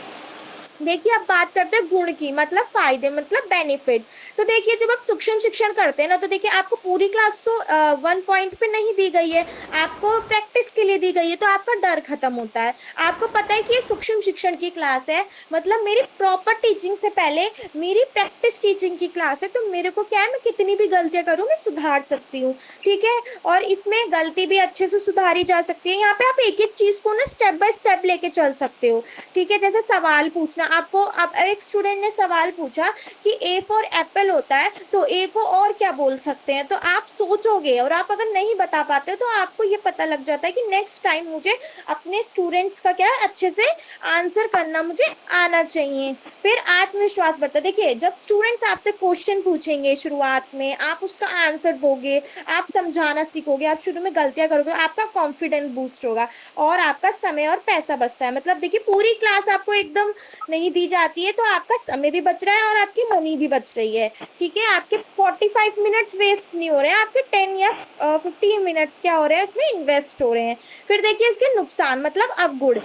देखिए, अब बात करते हैं गुण की, मतलब फायदे, मतलब बेनिफिट। तो देखिए, जब आप सूक्ष्म शिक्षण करते हैं ना, तो देखिए आपको पूरी क्लास तो 1 पॉइंट पे नहीं दी गई है, आपको प्रैक्टिस के लिए दी गई है, तो आपका डर खत्म होता है। आपको पता है कि ये सूक्ष्म शिक्षण की क्लास है, मतलब मेरी प्रॉपर टीचिंग से पहले मेरी प्रैक्टिस टीचिंग की क्लास है, तो मेरे को क्या है, मैं कितनी भी गलतियां करूँ मैं सुधार सकती हूँ, ठीक है। और इसमें गलती भी अच्छे से सुधारी जा सकती है। यहाँ पे आप एक एक चीज को ना स्टेप बाय स्टेप लेके चल सकते हो, ठीक है। जैसे सवाल पूछना, आपको अब एक स्टूडेंट ने सवाल पूछा कि ए फॉर एप्पल होता है, तो ए को और क्या बोल सकते हैं, तो आप सोचोगे और आप अगर नहीं बता पाते तो आपको ये पता लग जाता है कि नेक्स्ट टाइम मुझे अपने स्टूडेंट्स का क्या है अच्छे से आंसर करना मुझे आना चाहिए। फिर आत्मविश्वास बढ़ता है। देखिए, जब स्टूडेंट्स आपसे क्वेश्चन पूछेंगे शुरुआत में, आप उसका आंसर दोगे, आप समझाना सीखोगे, आप शुरू में गलतियां करोगे, आपका कॉन्फिडेंस बूस्ट होगा और आपका समय और पैसा बचता है। मतलब देखिए, पूरी क्लास आपको एकदम नहीं दी जाती है तो आपका समय भी बच रहा है और आपकी मनी भी बच रही है, ठीक है। आपके 45 मिनट्स वेस्ट नहीं हो रहे हैं, आपके 10 या 15 मिनट्स क्या हो रहे हैं उसमें इन्वेस्ट हो रहे हैं। फिर देखिए इसके नुकसान, मतलब अवगुण,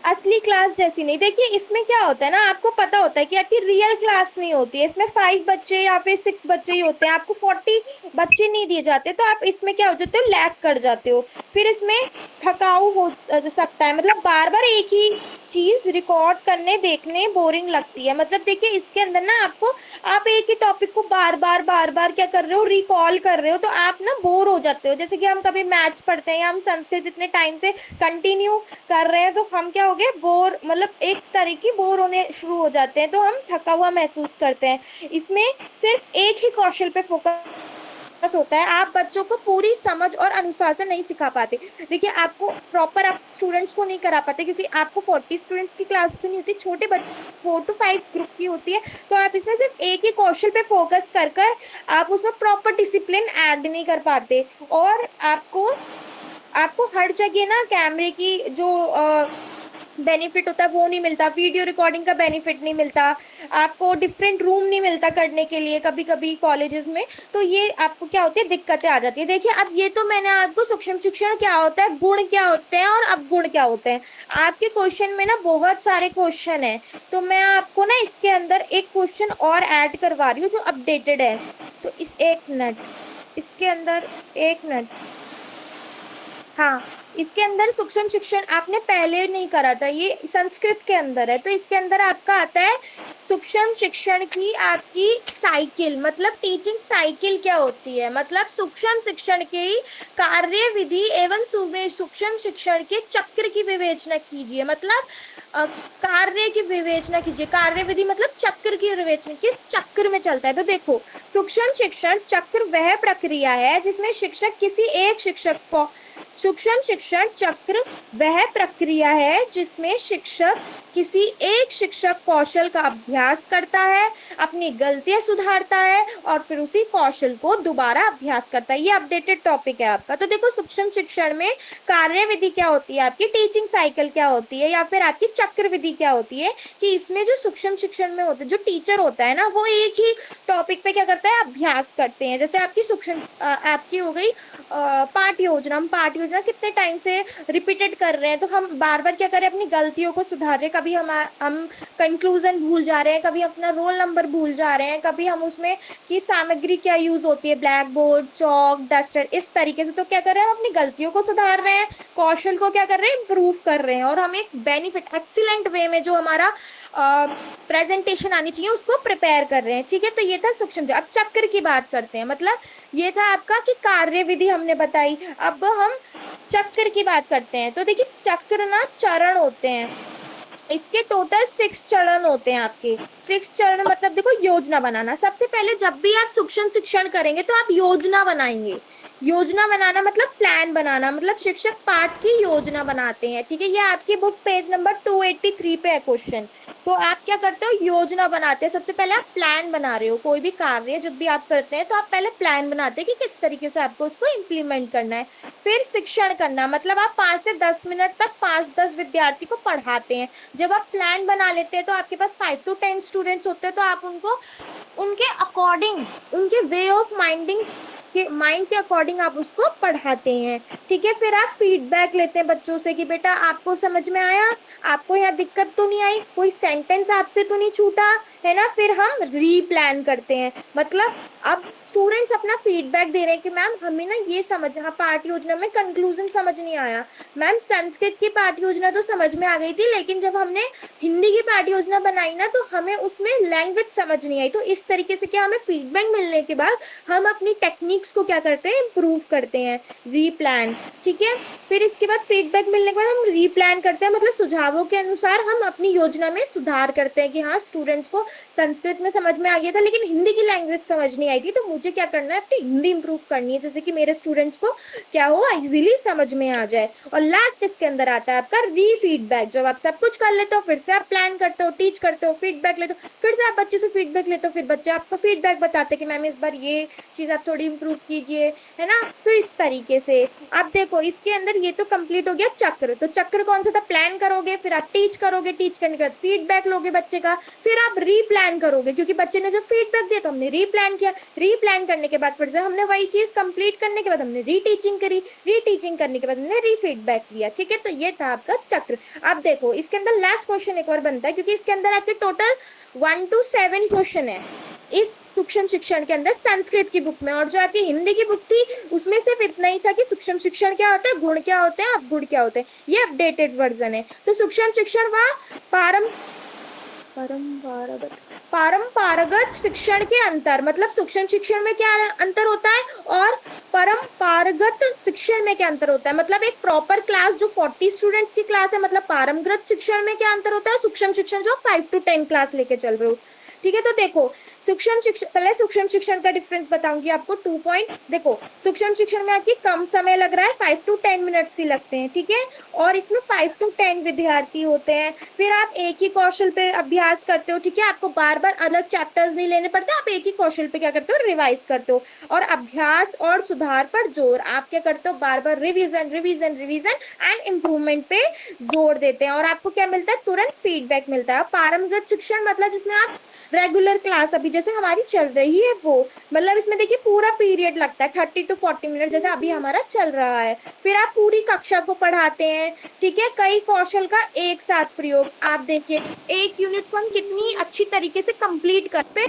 असली क्लास जैसी नहीं। देखिए, इसमें क्या होता है ना, आपको पता होता है कि आपकी रियल क्लास नहीं होती है, इसमें 5 बच्चे या फिर 6 बच्चे ही होते हैं, आपको 40 बच्चे नहीं दिए जाते, तो आप इसमें क्या हो जाते हो, लैग कर जाते हो। फिर इसमें थकाऊ हो सकता है, मतलब बार बार एक ही चीज रिकॉर्ड करने देखने बोरिंग लगती है। मतलब देखिए, इसके अंदर ना आपको, आप एक ही टॉपिक को बार बार क्या कर रहे हो, रिकॉल कर रहे हो, तो आप ना बोर हो जाते हो। जैसे कि हम कभी मैथ्स पढ़ते हैं या हम संस्कृत इतने टाइम से कंटिन्यू कर रहे हैं, तो हम क्या हो गए, बोर, मतलब एक तरह की बोर होने शुरू हो जाते हैं, तो हम थका हुआ महसूस करते हैं। इसमें सिर्फ एक ही कौशल पे फोकस होता है, आप बच्चों को पूरी समझ और अनुशासन नहीं सिखा पाते। देखिए, आपको प्रॉपर आप स्टूडेंट्स को नहीं करा पाते, क्योंकि आपको 40 स्टूडेंट्स की क्लास तो नहीं होती, छोटे बच्चे 4 to 5 ग्रुप की होती है, तो आप इसमें सिर्फ एक ही कौशल पे फोकस कर आप उसमें प्रॉपर डिसिप्लिन ऐड नहीं कर पाते। और आपको हर जगह ना कैमरे की जो बेनिफिट होता है वो नहीं मिलता, वीडियो रिकॉर्डिंग का बेनिफिट नहीं मिलता, आपको डिफरेंट रूम नहीं मिलता करने के लिए कभी कभी कॉलेजेस में, तो ये आपको क्या होती है, दिक्कतें आ जाती है। देखिए, अब ये तो मैंने आपको सूक्ष्म शिक्षण क्या होता है, गुण क्या होते हैं और अवगुण क्या होते हैं। आपके क्वेश्चन में ना बहुत सारे क्वेश्चन है, तो मैं आपको ना इसके अंदर एक क्वेश्चन और ऐड करवा रही हूँ जो अपडेटेड है। तो इस एक मिनट इसके अंदर, एक मिनट, हाँ, इसके अंदर सूक्ष्म शिक्षण आपने पहले नहीं करा था, ये संस्कृत के अंदर है। तो इसके अंदर आपका आता है सूक्ष्म शिक्षण की आपकी साइकिल, मतलब टीचिंग साइकिल क्या होती है, मतलब सूक्ष्म शिक्षण की कार्य विधि एवं सूक्ष्म शिक्षण के चक्र की विवेचना कीजिए। मतलब कार्य की विवेचना कीजिए, कार्य विधि मतलब चक्र की विवेचना, किस चक्र में चलता है। तो देखो, सूक्ष्म शिक्षण चक्र वह प्रक्रिया है जिसमें शिक्षक किसी एक शिक्षक को सूक्ष्म शिक्षण चक्र वह प्रक्रिया है जिसमें शिक्षक किसी एक शिक्षक कौशल का अभ्यास करता है, अपनी गलतियां सुधारता है और फिर उसी कौशल को दोबारा अभ्यास करता है। ये अपडेटेड टॉपिक है आपका। तो देखो, सूक्ष्म शिक्षण में कार्य विधि क्या होती है, आपकी टीचिंग साइकिल क्या होती है, या फिर आपकी चक्र विधि क्या होती है, कि इसमें जो सूक्ष्म शिक्षण में होता है, जो टीचर होता है ना, वो एक ही टॉपिक पे क्या करता है, अभ्यास करते हैं। जैसे आपकी सूक्ष्म आपकी हो गई पाठ योजना। हम पाठ योजना कितने टाइम से रिपीटेड कर रहे हैं, तो हम बार बार क्या करें, अपनी गलतियों को सुधार रहे हैं। कभी हम कंक्लूजन भूल जा रहे हैं, कभी अपना रोल नंबर भूल जा रहे हैं, कभी हम उसमें की सामग्री क्या यूज होती है, ब्लैक बोर्ड, चौक, डस्टर, इस तरीके से। तो क्या कर रहे हैं, हम अपनी गलतियों को सुधार रहे हैं, कौशल को क्या कर रहे हैं, इंप्रूव कर रहे हैं, और हम एक बेनिफिट एक्सीलेंट वे में जो हमारा प्रेजेंटेशन आनी चाहिए उसको प्रिपेयर कर रहे हैं। ठीक है, तो ये था सूक्ष्म। अब चक्र की बात करते हैं। मतलब ये था आपका कि कार्य विधि हमने बताई। अब हम चक्र की बात करते हैं। तो देखिए, चक्र ना चरण होते हैं, इसके टोटल 6 चरण होते हैं आपके। 6 चरण मतलब देखो, योजना बनाना। सबसे पहले जब भी आप सूक्ष्म शिक्षण करेंगे तो आप योजना बनाएंगे। योजना बनाना मतलब प्लान बनाना, मतलब शिक्षक पाठ की योजना बनाते हैं। ठीक है, ये आपकी बुक पेज नंबर 283 पे है क्वेश्चन। तो आप क्या करते हो, योजना बनाते हैं। सबसे पहले आप प्लान बना रहे हो, कोई भी कार्य जब भी आप करते हैं तो आप पहले प्लान बनाते हैं कि किस तरीके से आपको उसको इम्प्लीमेंट करना है। फिर शिक्षण करना, मतलब आप 5 से 10 मिनट तक 5-10 विद्यार्थी को पढ़ाते हैं। जब आप प्लान बना लेते हैं तो आपके पास 5 to 10 स्टूडेंट्स होते हैं, तो आप उनको उनके अकॉर्डिंग, उनके वे ऑफ माइंडिंग के माइंड के अकॉर्डिंग आप उसको पढ़ाते हैं। ठीक है, फिर आप फीडबैक लेते हैं बच्चों से कि बेटा आपको समझ में आया, आपको यहाँ दिक्कत तो नहीं आई, कोई सेंटेंस आपसे तो नहीं छूटा, है ना। फिर हम रीप्लान करते हैं। मतलब अब स्टूडेंट्स अपना फीडबैक दे रहे हैं कि मैम हमें ना ये समझ, हाँ पाठ योजना में कंक्लूजन समझ नहीं आया, मैम संस्कृत की पाठ योजना तो समझ में आ गई थी, लेकिन जब हमने हिंदी की पाठ योजना बनाई ना तो हमें उसमें लैंग्वेज समझ नहीं आई। तो इस तरीके से क्या, हमें फीडबैक मिलने के बाद हम अपनी टेक्निक्स को क्या करते हैं, इम्प्रूव करते हैं, रीप्लान। ठीक है, फिर इसके बाद फीडबैक मिलने के बाद हम रीप्लान करते हैं, मतलब सुझावों के अनुसार हम अपनी योजना में सुधार करते हैं कि हाँ स्टूडेंट्स को संस्कृत में समझ में आ गया था लेकिन हिंदी की लैंग्वेज समझ नहीं आई थी, तो मुझे क्या करना है, अपनी हिंदी इंप्रूव करनी है, जैसे कि मेरे स्टूडेंट्स को क्या हो, इजीली समझ में आ जाए। और लास्ट इसके अंदर आता है आपका री फीडबैक। जब आप सब कुछ कर लेते हो, फिर से आप प्लान करते हो, टीच करते हो, फीडबैक लेते हो, फिर से आप बच्चे से फीडबैक लेते हो, फिर बच्चे आपको फीडबैक बताते हैं कि मैम इस बार ये चीज आप थोड़ी इंप्रूव कीजिए, है ना। तो इस तरीके से आप देखो, इसके अंदर ये तो कंप्लीट हो गया चक्र। तो चक्र कौन सा था, प्लान करोगे, फिर आप टीच करोगे, टीच करने के बाद फीडबैक लोगे बच्चे का, फिर आप रीप्लान करोगे, क्योंकि बच्चे ने जब फीडबैक दिया तो हमने रीप्लान किया, रीप्लान करने के बाद फिर से हमने वही चीज कंप्लीट करने के बाद हमने रीटीचिंग करी, रीटीचिंग करने के बाद हमने रीफीडबैक किया। ठीक है, तो ये था आपका चक्र। अब देखो, इसके अंदर लास्ट क्वेश्चन एक और बनता है, क्योंकि इसके अंदर आपके टोटल 1 to 7 क्वेश्चन है इस सूक्ष्म शिक्षण के अंदर संस्कृत की बुक में, और जो आपकी हिंदी की बुक थी उसमें सिर्फ इतना ही था कि सूक्ष्म शिक्षण क्या होता है, गुण क्या होते हैं, अवगुण क्या होते हैं। ये अपडेटेड वर्जन है। तो सूक्ष्म शिक्षण व पारंपरागत शिक्षण के अंतर, मतलब सूक्ष्म शिक्षण में क्या अंतर होता है और परंपरागत शिक्षण में क्या अंतर होता है। मतलब एक प्रॉपर क्लास जो 40 स्टूडेंट्स की क्लास है, मतलब पारंपरिक शिक्षण में क्या अंतर होता है, सूक्ष्म शिक्षण जो 5 to 10 क्लास लेके चल रहे हो। ठीक है, तो देखो सूक्ष्म शिक्षण, पहले सूक्ष्म शिक्षण का डिफरेंस बताऊंगी आपको, 2 पॉइंट्स। देखो, सूक्ष्म शिक्षण में आपकी कम समय लग रहा है, 5 to 10 मिनट्स ही लगते हैं। ठीक है, और इसमें 5 to 10 विद्यार्थी होते हैं। फिर आप एक ही कौशल पे अभ्यास करते हो। ठीक है, आपको बार बार अलग चैप्टर्स नहीं लेने पड़ते, आप एक ही कौशल पे क्या करते हो, रिवाइज करते हो। और अभ्यास और सुधार पर जोर, आप क्या करते हो, बार बार revision revision revision and improvement पे जोर देते हैं। और आपको क्या मिलता है, तुरंत फीडबैक मिलता है। पारंपरिक शिक्षण मतलब जिसमें आप रेगुलर क्लास अभी जैसे हमारी चल रही है वो, मतलब इसमें देखिए पूरा पीरियड लगता है 30 to 40 मिनट, जैसे अभी हमारा चल रहा है। फिर आप पूरी कक्षा को पढ़ाते हैं। ठीक है, कई कौशल का एक साथ प्रयोग। आप देखिए, एक यूनिट को हम कितनी अच्छी तरीके से कंप्लीट करते,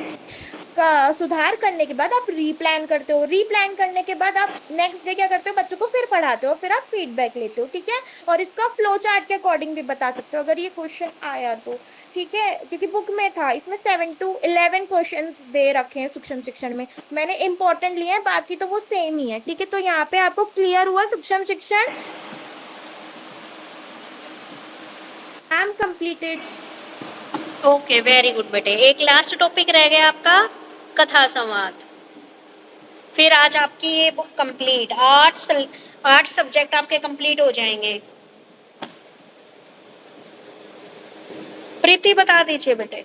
का सुधार करने के बाद आप रीप्लान करते हो, रीप्लान करने के बाद आप नेक्स्ट डे क्या करते हो, बच्चों को फिर पढ़ाते हो, फिर आप फीडबैक लेते हो, ठीक है। और इसका फ्लो चार्ट के अकॉर्डिंग भी बता सकते हो अगर ये क्वेश्चन आया तो, ठीक है, क्योंकि बुक में था, इसमें 7 to 11 क्वेश्चन दे रखे हैं सूक्ष्म शिक्षण में, मैंने इंपॉर्टेंट लिए हैं, बाकी तो वो सेम ही है, ठीक है। तो यहाँ पे आपको क्लियर हुआ सूक्ष्म शिक्षण? I am completed. Okay, very good बेटे। एक लास्ट टॉपिक रह गया आपका, कथा संवाद। फिर आज आपकी ये बुक कंप्लीट, 8 सब्जेक्ट आपके कंप्लीट हो जाएंगे। प्रीति बता दीजिए बेटे।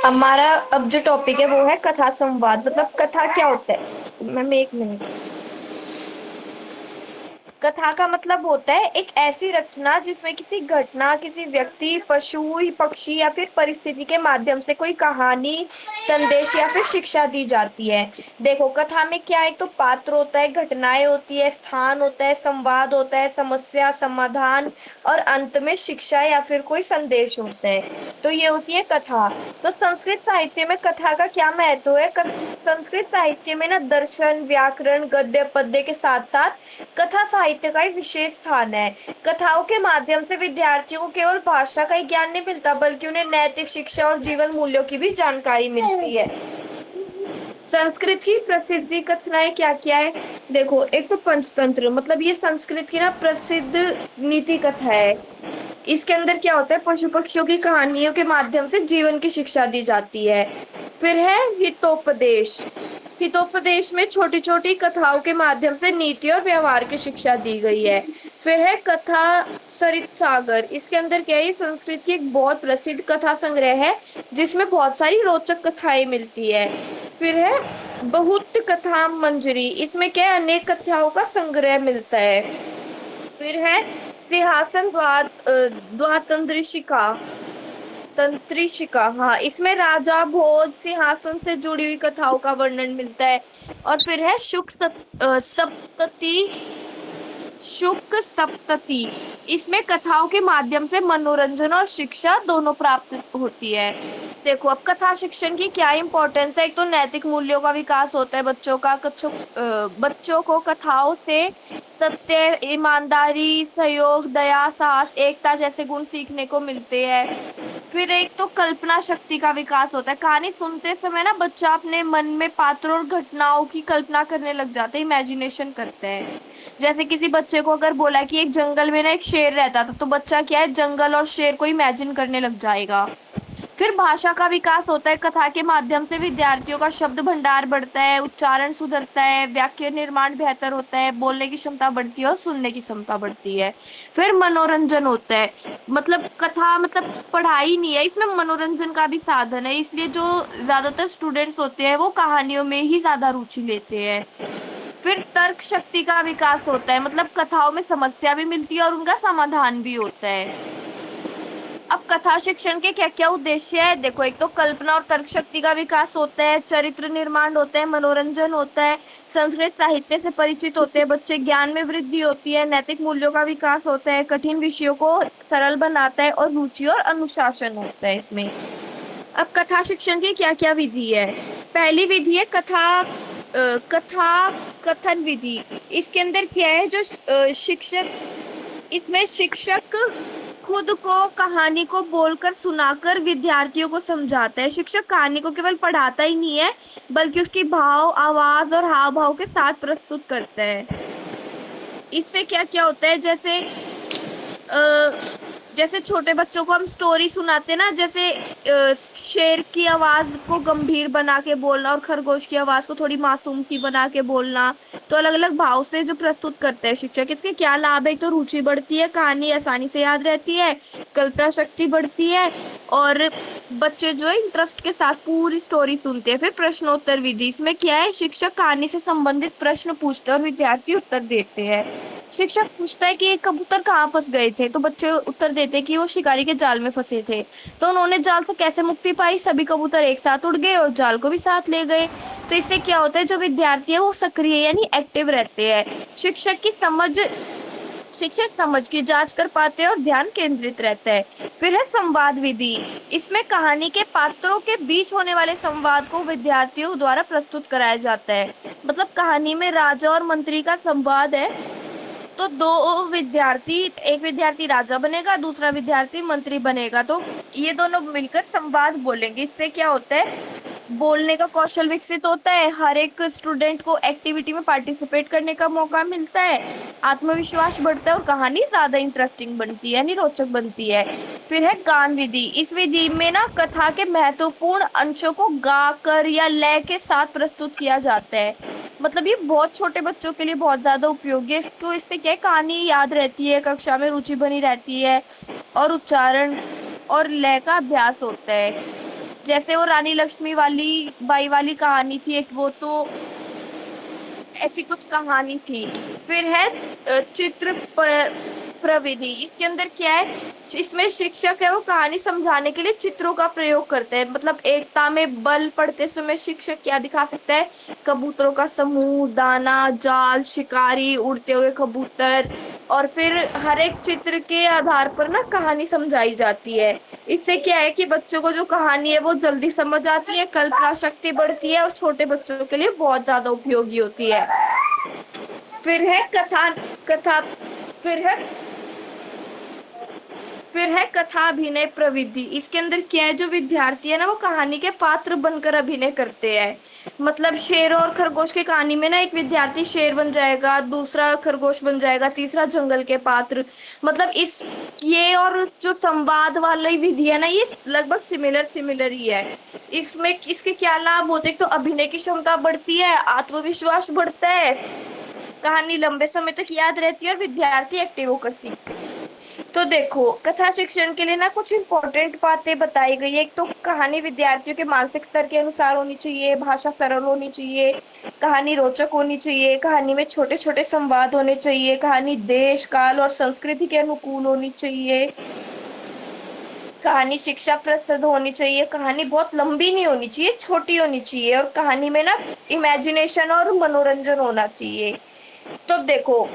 हमारा अब जो टॉपिक है वो है कथा संवाद। मतलब कथा क्या होता है मैम, एक मिनट। कथा का मतलब होता है एक ऐसी रचना जिसमें किसी घटना, किसी व्यक्ति, पशु, पक्षी या फिर परिस्थिति के माध्यम से कोई कहानी, संदेश या फिर शिक्षा दी जाती है। देखो कथा में क्या है, एक तो पात्र होता है, घटनाएं होती है, स्थान होता है, संवाद होता है, समस्या समाधान, और अंत में शिक्षा या फिर कोई संदेश होता है। तो ये होती है कथा। तो संस्कृत साहित्य में कथा का क्या महत्व है? संस्कृत साहित्य में ना दर्शन, व्याकरण, गद्य पद्य के साथ साथ कथा साहित्य का एक विशेष स्थान है। कथाओं के माध्यम से विद्यार्थियों को केवल भाषा का ही ज्ञान नहीं मिलता, बल्कि उन्हें नैतिक शिक्षा और जीवन मूल्यों की भी जानकारी मिलती है। संस्कृत की प्रसिद्धि कथाएं क्या क्या है? देखो एक तो पंचतंत्र, मतलब ये संस्कृत की ना प्रसिद्ध नीति कथा है। इसके अंदर क्या होता है, पशु पक्षियों की कहानियों के माध्यम से जीवन की शिक्षा दी जाती है। फिर है हितोपदेश। हितोपदेश में छोटी छोटी कथाओं के माध्यम से नीति और व्यवहार की शिक्षा दी गई है। फिर है कथा सरित सागर। इसके अंदर क्या है, संस्कृत की एक बहुत प्रसिद्ध कथा संग्रह है जिसमें बहुत सारी रोचक कथाएं मिलती है। फिर है बहुत कथा मंजरी। इसमें क्या है, अनेक कथाओं का संग्रह मिलता है। फिर है सिंहासन द्वातंत्रिशिका, तंत्रिशिका, हाँ, इसमें राजा भोज सिंहासन से जुड़ी हुई कथाओं का वर्णन मिलता है। और फिर है शुक सप्तति। इसमें कथाओं के माध्यम से मनोरंजन और शिक्षा दोनों प्राप्त होती है। देखो अब कथा शिक्षण की क्या इंपॉर्टेंस है। एक तो नैतिक मूल्यों का विकास होता है बच्चों को कथाओं से सत्य, ईमानदारी, सहयोग, दया, साहस, एकता जैसे गुण सीखने को मिलते हैं। फिर एक तो कल्पना शक्ति का विकास होता है। कहानी सुनते समय ना बच्चा अपने मन में पात्रों और घटनाओं की कल्पना करने लग जाता है, इमेजिनेशन करते हैं। जैसे किसी बच्चे को अगर बोला कि एक जंगल में ना एक शेर रहता था, तो बच्चा क्या है, जंगल और शेर को इमेजिन करने लग जाएगा। फिर भाषा का विकास होता है। कथा के माध्यम से विद्यार्थियों का शब्द भंडार बढ़ता है, उच्चारण सुधरता है, वाक्य निर्माण बेहतर होता है, बोलने की क्षमता बढ़ती है और सुनने की क्षमता बढ़ती है। फिर मनोरंजन होता है। मतलब कथा मतलब पढ़ाई नहीं है, इसमें मनोरंजन का भी साधन है, इसलिए जो ज्यादातर स्टूडेंट्स होते हैं वो कहानियों में ही ज्यादा रुचि लेते हैं। फिर तर्क शक्ति का विकास होता है। मतलब कथाओं में समस्या भी मिलती है और उनका समाधान भी होता है। अब कथा शिक्षण के क्या क्या उद्देश्य है? देखो एक तो कल्पना और तर्क शक्ति का विकास होता है, चरित्र निर्माण होता है, मनोरंजन होता है, संस्कृत साहित्य से परिचित होते हैं बच्चे, ज्ञान में वृद्धि होती है, नैतिक मूल्यों का विकास होता है, कठिन विषयों को सरल बनाता है और रुचि और अनुशासन होता है इसमें। अब कथा शिक्षण की क्या क्या विधि है? पहली विधि है कथा कथन विधि। इसके अंदर क्या है, जो शिक्षक खुद को कहानी को बोलकर सुनाकर विद्यार्थियों को समझाता है। शिक्षक कहानी को केवल पढ़ाता ही नहीं है, बल्कि उसकी भाव, आवाज और हाव भाव के साथ प्रस्तुत करता है। इससे क्या क्या होता है, जैसे छोटे बच्चों को हम स्टोरी सुनाते ना, जैसे शेर की आवाज को गंभीर बना के बोलना और खरगोश की आवाज को थोड़ी मासूम सी बना के बोलना, तो अलग अलग भाव से जो प्रस्तुत करते हैं शिक्षक। इसके क्या लाभ है? तो रुचि बढ़ती है, कहानी आसानी से याद रहती है, कल्पना शक्ति बढ़ती है और बच्चे जो है इंटरेस्ट के साथ पूरी स्टोरी सुनते हैं। फिर प्रश्नोत्तर विधि। इसमें क्या है, शिक्षक कहानी से संबंधित प्रश्न पूछते हैं और विद्यार्थी उत्तर देते हैं। शिक्षक पूछता है कि एक कबूतर कहाँ फंस गए थे, तो बच्चे उत्तर देते हैं कि वो शिकारी के जाल में फंसे थे। तो उन्होंने जाल से कैसे मुक्ति पाई? सभी कबूतर एक साथ उड़ गए और जाल को भी साथ ले गए। तो इससे क्या होता है, जो विद्यार्थी है वो सक्रिय यानी एक्टिव रहते हैं। शिक्षक की समझ शिक्षक समझ की जांच कर पाते हैं और ध्यान केंद्रित रहता है। फिर है संवाद विधि। इसमें कहानी के पात्रों के बीच होने वाले संवाद को विद्यार्थियों द्वारा प्रस्तुत कराया जाता है। मतलब कहानी में राजा और मंत्री का संवाद है, तो दो विद्यार्थी, एक विद्यार्थी राजा बनेगा, दूसरा विद्यार्थी मंत्री बनेगा, तो ये दोनों मिलकर संवाद बोलेंगे। इससे क्या होता है, बोलने का कौशल विकसित होता है, हर एक स्टूडेंट को एक्टिविटी में पार्टिसिपेट करने का मौका मिलता है, आत्मविश्वास बढ़ता है और कहानी ज्यादा इंटरेस्टिंग बनती है, यानी रोचक बनती है। फिर है गान विधि। इस विधि में ना कथा के महत्वपूर्ण अंशों को गा कर या लय के साथ प्रस्तुत किया जाता है। मतलब ये बहुत छोटे बच्चों के लिए बहुत ज्यादा उपयोगी है। इसको, इससे क्या है, कहानी याद रहती है, कक्षा में रुचि बनी रहती है और उच्चारण और लय का अभ्यास होता है। जैसे वो रानी लक्ष्मी वाली बाई वाली कहानी थी एक, वो तो ऐसी कुछ कहानी थी। फिर है चित्र प्रविधि। इसके अंदर क्या है, इसमें शिक्षक है वो कहानी समझाने के लिए चित्रों का प्रयोग करते हैं। मतलब एकता में बल पढ़ते समय शिक्षक क्या दिखा सकता है, कबूतरों का समूह, दाना, जाल, शिकारी, उड़ते हुए कबूतर, और फिर हर एक चित्र के आधार पर ना कहानी समझाई जाती है। इससे क्या है कि बच्चों को जो कहानी है वो जल्दी समझ आती है, कल्पना शक्ति बढ़ती है और छोटे बच्चों के लिए बहुत ज्यादा उपयोगी होती है। फिर है कथा कथा फिर है फिर है कथा अभिनय प्रविधि। इसके अंदर क्या है, जो विद्यार्थी है ना वो कहानी के पात्र बनकर अभिनय करते हैं। मतलब शेर और खरगोश की कहानी में ना एक विद्यार्थी शेर बन जाएगा, दूसरा खरगोश बन जाएगा, तीसरा जंगल के पात्र। मतलब इस ये और जो संवाद वाली विधि है ना, ये लगभग सिमिलर ही है। इसमें इसके क्या लाभ होते हैं, तो अभिनय की क्षमता बढ़ती है, आत्मविश्वास बढ़ता है, कहानी लंबे समय तक याद रहती है और विद्यार्थी एक्टिव होकर सीखते हैं। तो देखो, कथा शिक्षण के लिए ना कुछ इंपॉर्टेंट बातें बताई गई है। एक तो कहानी विद्यार्थियों के मानसिक स्तर के अनुसार होनी चाहिए, भाषा सरल होनी चाहिए, कहानी रोचक होनी चाहिए, कहानी में छोटे छोटे संवाद होने चाहिए, कहानी देश काल और संस्कृति के अनुकूल होनी चाहिए, कहानी शिक्षा प्रसिद्ध होनी चाहिए, कहानी बहुत लंबी नहीं होनी चाहिए, छोटी होनी चाहिए, और कहानी में ना इमेजिनेशन और मनोरंजन होना चाहिए। तो देखो,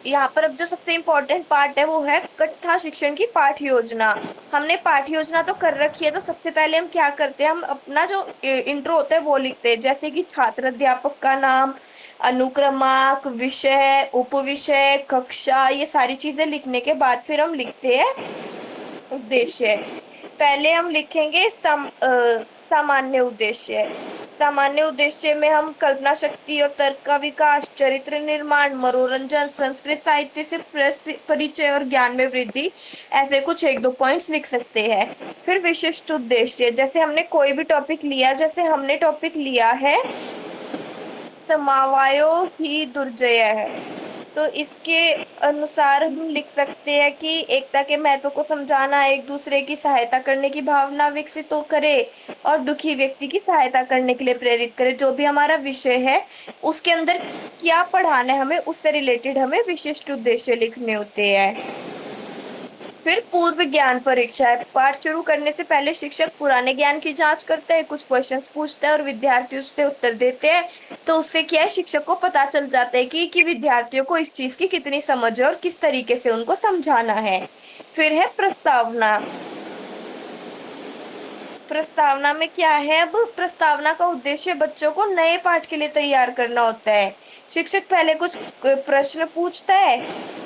यहाँ पर अब जो सबसे इम्पोर्टेंट पार्ट है वो है कथा शिक्षण की पाठ योजना। हमने पाठ योजना तो कर रखी है, तो सबसे पहले हम क्या करते हैं, हम अपना जो इंट्रो होता है वो लिखते हैं, जैसे कि छात्र अध्यापक का नाम, अनुक्रमांक, विषय, उपविषय, कक्षा, ये सारी चीजें लिखने के बाद फिर हम लिखते हैं उद्देश्य। पहले हम लिखेंगे सामान्य उद्देश्य। सामान्य उद्देश्य में हम कल्पना शक्ति और तर्क का विकास, चरित्र निर्माण, मनोरंजन, संस्कृत साहित्य से परिचय और ज्ञान में वृद्धि, ऐसे कुछ एक दो पॉइंट्स लिख सकते हैं। फिर विशिष्ट उद्देश्य, जैसे हमने कोई भी टॉपिक लिया, जैसे हमने टॉपिक लिया है समवायो ही दुर्जय है, तो इसके अनुसार हम लिख सकते हैं कि एकता के महत्व को समझाना, एक दूसरे की सहायता करने की भावना विकसित हो करे और दुखी व्यक्ति की सहायता करने के लिए प्रेरित करे। जो भी हमारा विषय है उसके अंदर क्या पढ़ाना है हमें, उससे रिलेटेड हमें विशिष्ट उद्देश्य लिखने होते हैं। फिर पूर्व ज्ञान परीक्षा है। पाठ शुरू करने से पहले शिक्षक पुराने ज्ञान की जांच करते हैं, कुछ क्वेश्चंस पूछता है और विद्यार्थी उससे उत्तर देते हैं। तो उससे क्या है, शिक्षक को पता चल जाता है कि विद्यार्थियों को इस चीज की कितनी समझ है और किस तरीके से उनको समझाना है। फिर है प्रस्तावना। प्रस्तावना में क्या है, अब प्रस्तावना का उद्देश्य बच्चों को नए पाठ के लिए तैयार करना होता है। शिक्षक पहले कुछ प्रश्न पूछता है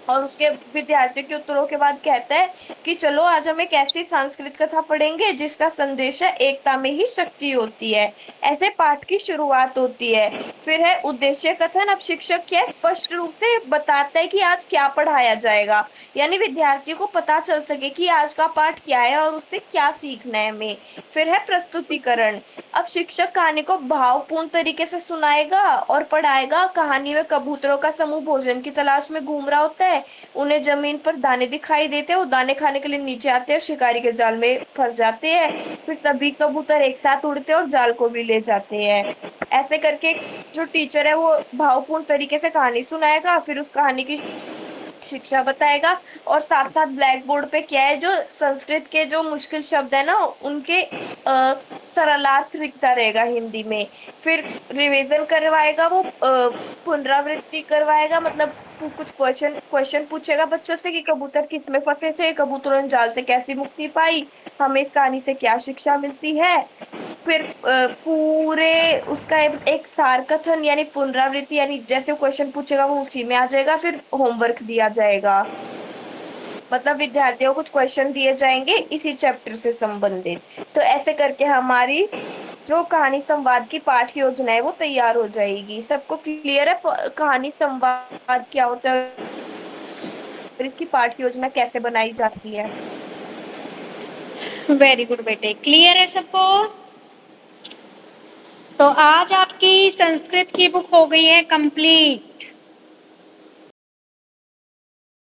और उसके विद्यार्थियों के उत्तरों के बाद कहता है कि चलो आज हम एक ऐसी सांस्कृतिक कथा पढ़ेंगे जिसका संदेश है एकता में ही शक्ति होती है। ऐसे पाठ की शुरुआत होती है। फिर है उद्देश्य कथन। अब शिक्षक क्या स्पष्ट रूप से बताता है कि आज क्या पढ़ाया जाएगा, यानी विद्यार्थियों को पता चल सके कि आज का पाठ क्या है और उससे क्या सीखना है हमें। फिर है प्रस्तुतिकरण। अब शिक्षक कहानी को भावपूर्ण तरीके से सुनाएगा और पढ़ाएगा। कहानी में कबूतरों का समूह भोजन की तलाश में घूम रहा होता है, उन्हें जमीन पर दाने दिखाई देते हैं, वो दाने खाने के लिए नीचे आते हैं, शिकारी के जाल में फंस जाते हैं। फिर सभी कबूतर एक साथ उड़ते हैं और जाल को भी ले जाते हैं। ऐसे करके जो टीचर है वो भावपूर्ण तरीके से कहानी सुनाएगा, फिर उस कहानी की शिक्षा बताएगा और साथ साथ ब्लैक बोर्ड पे क्या है, जो संस्कृत के जो मुश्किल शब्द है ना उनके सरलार्थ लिखता रहेगा हिंदी में। फिर रिवीजन करवाएगा, वो पुनरावृत्ति करवाएगा, मतलब कुछ क्वेश्चन पूछेगा बच्चों से कि कबूतर किस में फंसे थे, कबूतरों ने जाल से कैसी मुक्ति पाई, हमें इस कहानी से क्या शिक्षा मिलती है। फिर पूरे उसका एक सार कथन यानी पुनरावृत्ति, यानी जैसे क्वेश्चन पूछेगा वो उसी में आ जाएगा। फिर होमवर्क दिया जाएगा, मतलब विद्यार्थियों को कुछ क्वेश्चन दिए जाएंगे इसी चैप्टर से संबंधित। तो ऐसे करके हमारी जो कहानी संवाद की पाठ योजना है वो तैयार हो जाएगी। सबको क्लियर है कहानी संवाद क्या होता है और इसकी पाठ योजना कैसे बनाई जाती है? वेरी गुड बेटे, क्लियर है सबको? तो आज आपकी संस्कृत की बुक हो गई है कंप्लीट।